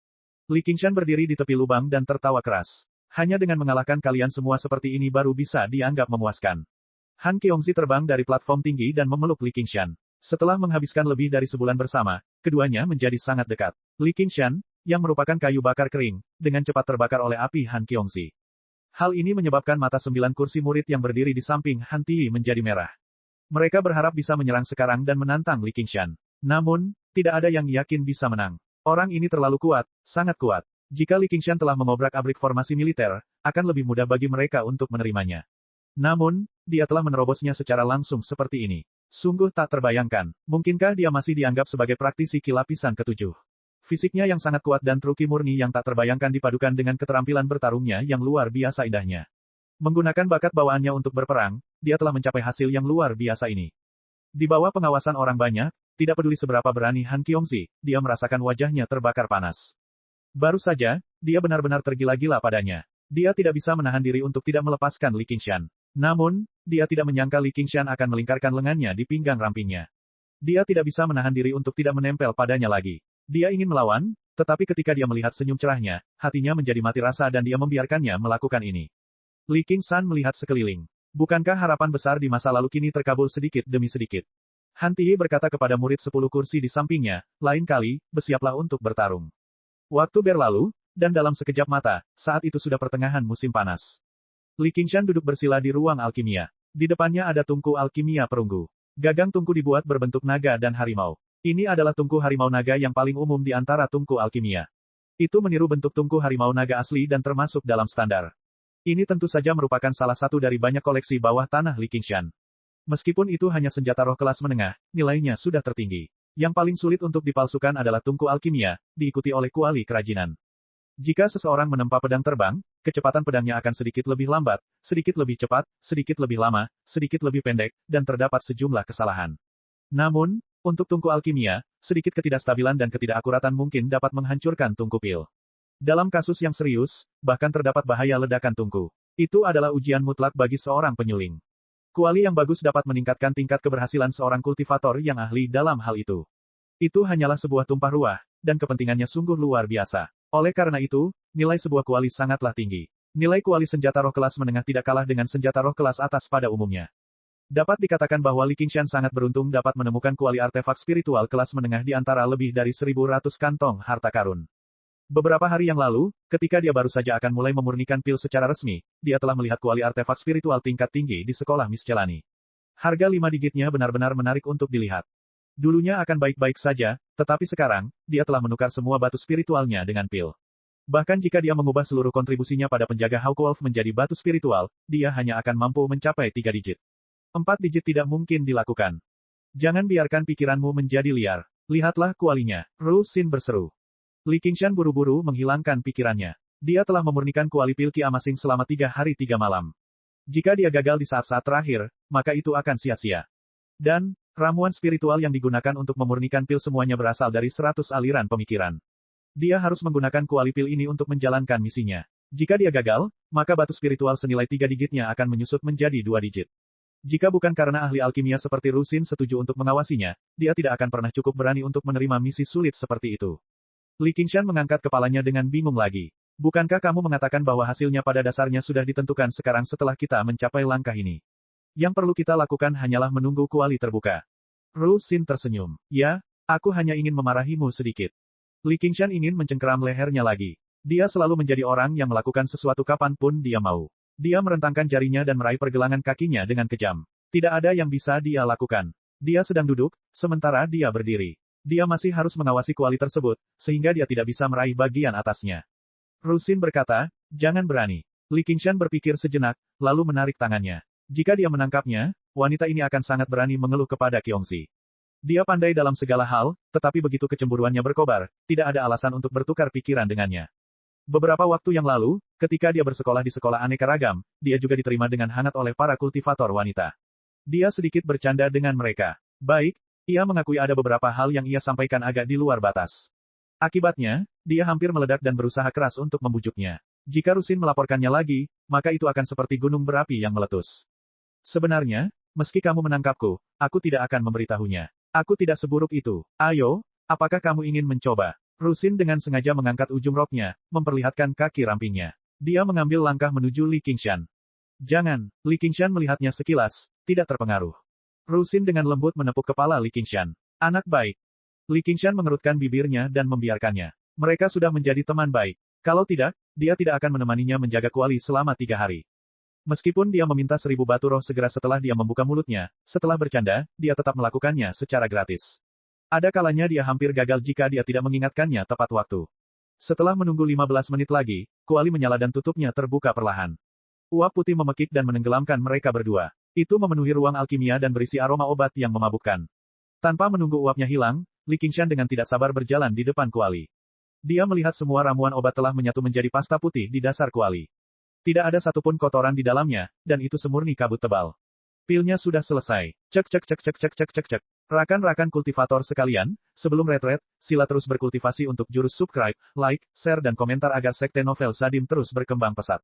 Speaker 1: Li Qingshan berdiri di tepi lubang dan tertawa keras. Hanya dengan mengalahkan kalian semua seperti ini baru bisa dianggap memuaskan. Han Qiongzi terbang dari platform tinggi dan memeluk Li Qingshan. Setelah menghabiskan lebih dari sebulan bersama, keduanya menjadi sangat dekat. Li Qingshan, yang merupakan kayu bakar kering, dengan cepat terbakar oleh api Han Qiongzi. Hal ini menyebabkan mata 9 kursi murid yang berdiri di samping Han Ti menjadi merah. Mereka berharap bisa menyerang sekarang dan menantang Li Qingshan. Namun, tidak ada yang yakin bisa menang. Orang ini terlalu kuat, sangat kuat. Jika Li Qingshan telah mengobrak-abrik formasi militer, akan lebih mudah bagi mereka untuk menerimanya. Namun, dia telah menerobosnya secara langsung seperti ini. Sungguh tak terbayangkan, mungkinkah dia masih dianggap sebagai praktisi Qi lapisan ke-7. Fisiknya yang sangat kuat dan truki murni yang tak terbayangkan dipadukan dengan keterampilan bertarungnya yang luar biasa indahnya. Menggunakan bakat bawaannya untuk berperang, dia telah mencapai hasil yang luar biasa ini. Di bawah pengawasan orang banyak, tidak peduli seberapa berani Han Qiongzi, dia merasakan wajahnya terbakar panas. Baru saja, dia benar-benar tergila-gila padanya. Dia tidak bisa menahan diri untuk tidak melepaskan Li Qingshan. Namun, dia tidak menyangka Li Qingshan akan melingkarkan lengannya di pinggang rampingnya. Dia tidak bisa menahan diri untuk tidak menempel padanya lagi. Dia ingin melawan, tetapi ketika dia melihat senyum cerahnya, hatinya menjadi mati rasa dan dia membiarkannya melakukan ini. Li Qingshan melihat sekeliling. Bukankah harapan besar di masa lalu kini terkabul sedikit demi sedikit? Han Tiyi berkata kepada murid 10 kursi di sampingnya, lain kali, bersiaplah untuk bertarung. Waktu berlalu, dan dalam sekejap mata, saat itu sudah pertengahan musim panas. Li Qingshan duduk bersila di ruang alkimia. Di depannya ada tungku alkimia perunggu. Gagang tungku dibuat berbentuk naga dan harimau. Ini adalah tungku harimau naga yang paling umum di antara tungku alkimia. Itu meniru bentuk tungku harimau naga asli dan termasuk dalam standar. Ini tentu saja merupakan salah satu dari banyak koleksi bawah tanah Li Qingshan. Meskipun itu hanya senjata roh kelas menengah, nilainya sudah tertinggi. Yang paling sulit untuk dipalsukan adalah tungku alkimia, diikuti oleh kuali kerajinan. Jika seseorang menempa pedang terbang, kecepatan pedangnya akan sedikit lebih lambat, sedikit lebih cepat, sedikit lebih lama, sedikit lebih pendek, dan terdapat sejumlah kesalahan. Namun, untuk tungku alkimia, sedikit ketidakstabilan dan ketidakakuratan mungkin dapat menghancurkan tungku pil. Dalam kasus yang serius, bahkan terdapat bahaya ledakan tungku. Itu adalah ujian mutlak bagi seorang penyuling. Kuali yang bagus dapat meningkatkan tingkat keberhasilan seorang kultivator yang ahli dalam hal itu. Itu hanyalah sebuah tumpah ruah, dan kepentingannya sungguh luar biasa. Oleh karena itu, nilai sebuah kuali sangatlah tinggi. Nilai kuali senjata roh kelas menengah tidak kalah dengan senjata roh kelas atas pada umumnya. Dapat dikatakan bahwa Li Qingshan sangat beruntung dapat menemukan kuali artefak spiritual kelas menengah di antara lebih dari 1.100 kantong harta karun. Beberapa hari yang lalu, ketika dia baru saja akan mulai memurnikan pil secara resmi, dia telah melihat kuali artefak spiritual tingkat tinggi di sekolah Miss Celani. Harga 5 digitnya benar-benar menarik untuk dilihat. Dulunya akan baik-baik saja, tetapi sekarang, dia telah menukar semua batu spiritualnya dengan pil. Bahkan jika dia mengubah seluruh kontribusinya pada penjaga Hawkwolf menjadi batu spiritual, dia hanya akan mampu mencapai 3 digit. 4 digit tidak mungkin dilakukan. Jangan biarkan pikiranmu menjadi liar. Lihatlah kualinya. Ru Xin berseru. Li Qingshan buru-buru menghilangkan pikirannya. Dia telah memurnikan kuali pil Ki Amasing selama 3 hari 3 malam. Jika dia gagal di saat-saat terakhir, maka itu akan sia-sia. Dan, ramuan spiritual yang digunakan untuk memurnikan pil semuanya berasal dari 100 aliran pemikiran. Dia harus menggunakan kuali pil ini untuk menjalankan misinya. Jika dia gagal, maka batu spiritual senilai 3 digitnya akan menyusut menjadi 2 digit. Jika bukan karena ahli alkimia seperti Ru Xin setuju untuk mengawasinya, dia tidak akan pernah cukup berani untuk menerima misi sulit seperti itu. Li Qingshan mengangkat kepalanya dengan bingung lagi. Bukankah kamu mengatakan bahwa hasilnya pada dasarnya sudah ditentukan sekarang setelah kita mencapai langkah ini? Yang perlu kita lakukan hanyalah menunggu kuali terbuka. Ru Xin tersenyum. Ya, aku hanya ingin memarahimu sedikit. Li Qingshan ingin mencengkeram lehernya lagi. Dia selalu menjadi orang yang melakukan sesuatu kapanpun dia mau. Dia merentangkan jarinya dan meraih pergelangan kakinya dengan kejam. Tidak ada yang bisa dia lakukan. Dia sedang duduk, sementara dia berdiri. Dia masih harus mengawasi kuali tersebut, sehingga dia tidak bisa meraih bagian atasnya. Ru Xin berkata, jangan berani. Li Qingshan berpikir sejenak, lalu menarik tangannya. Jika dia menangkapnya, wanita ini akan sangat berani mengeluh kepada Qiongxi. Dia pandai dalam segala hal, tetapi begitu kecemburuannya berkobar, tidak ada alasan untuk bertukar pikiran dengannya. Beberapa waktu yang lalu, ketika dia bersekolah di sekolah aneka ragam, dia juga diterima dengan hangat oleh para kultivator wanita. Dia sedikit bercanda dengan mereka. Baik, ia mengakui ada beberapa hal yang ia sampaikan agak di luar batas. Akibatnya, dia hampir meledak dan berusaha keras untuk membujuknya. Jika Ru Xin melaporkannya lagi, maka itu akan seperti gunung berapi yang meletus. Sebenarnya, meski kamu menangkapku, aku tidak akan memberitahunya. Aku tidak seburuk itu. Ayo, apakah kamu ingin mencoba? Ru Xin dengan sengaja mengangkat ujung roknya, memperlihatkan kaki rampingnya. Dia mengambil langkah menuju Li Qingshan. Jangan, Li Qingshan melihatnya sekilas, tidak terpengaruh. Ru Xin dengan lembut menepuk kepala Li Qingshan. Anak baik. Li Qingshan mengerutkan bibirnya dan membiarkannya. Mereka sudah menjadi teman baik. Kalau tidak, dia tidak akan menemaninya menjaga kuali selama 3 hari. Meskipun dia meminta 1000 batu roh segera setelah dia membuka mulutnya, setelah bercanda, dia tetap melakukannya secara gratis. Ada kalanya dia hampir gagal jika dia tidak mengingatkannya tepat waktu. Setelah menunggu 15 menit lagi, kuali menyala dan tutupnya terbuka perlahan. Uap putih memekik dan menenggelamkan mereka berdua. Itu memenuhi ruang alkimia dan berisi aroma obat yang memabukkan. Tanpa menunggu uapnya hilang, Li Qingshan dengan tidak sabar berjalan di depan kuali. Dia melihat semua ramuan obat telah menyatu menjadi pasta putih di dasar kuali. Tidak ada satupun kotoran di dalamnya, dan itu semurni kabut tebal. Pilnya sudah selesai. Cek cek cek cek cek cek cek cek. Rakan-rakan kultivator sekalian, sebelum retret, sila terus berkultivasi untuk jurus subscribe, like, share dan komentar agar sekte novel Sadim terus berkembang pesat.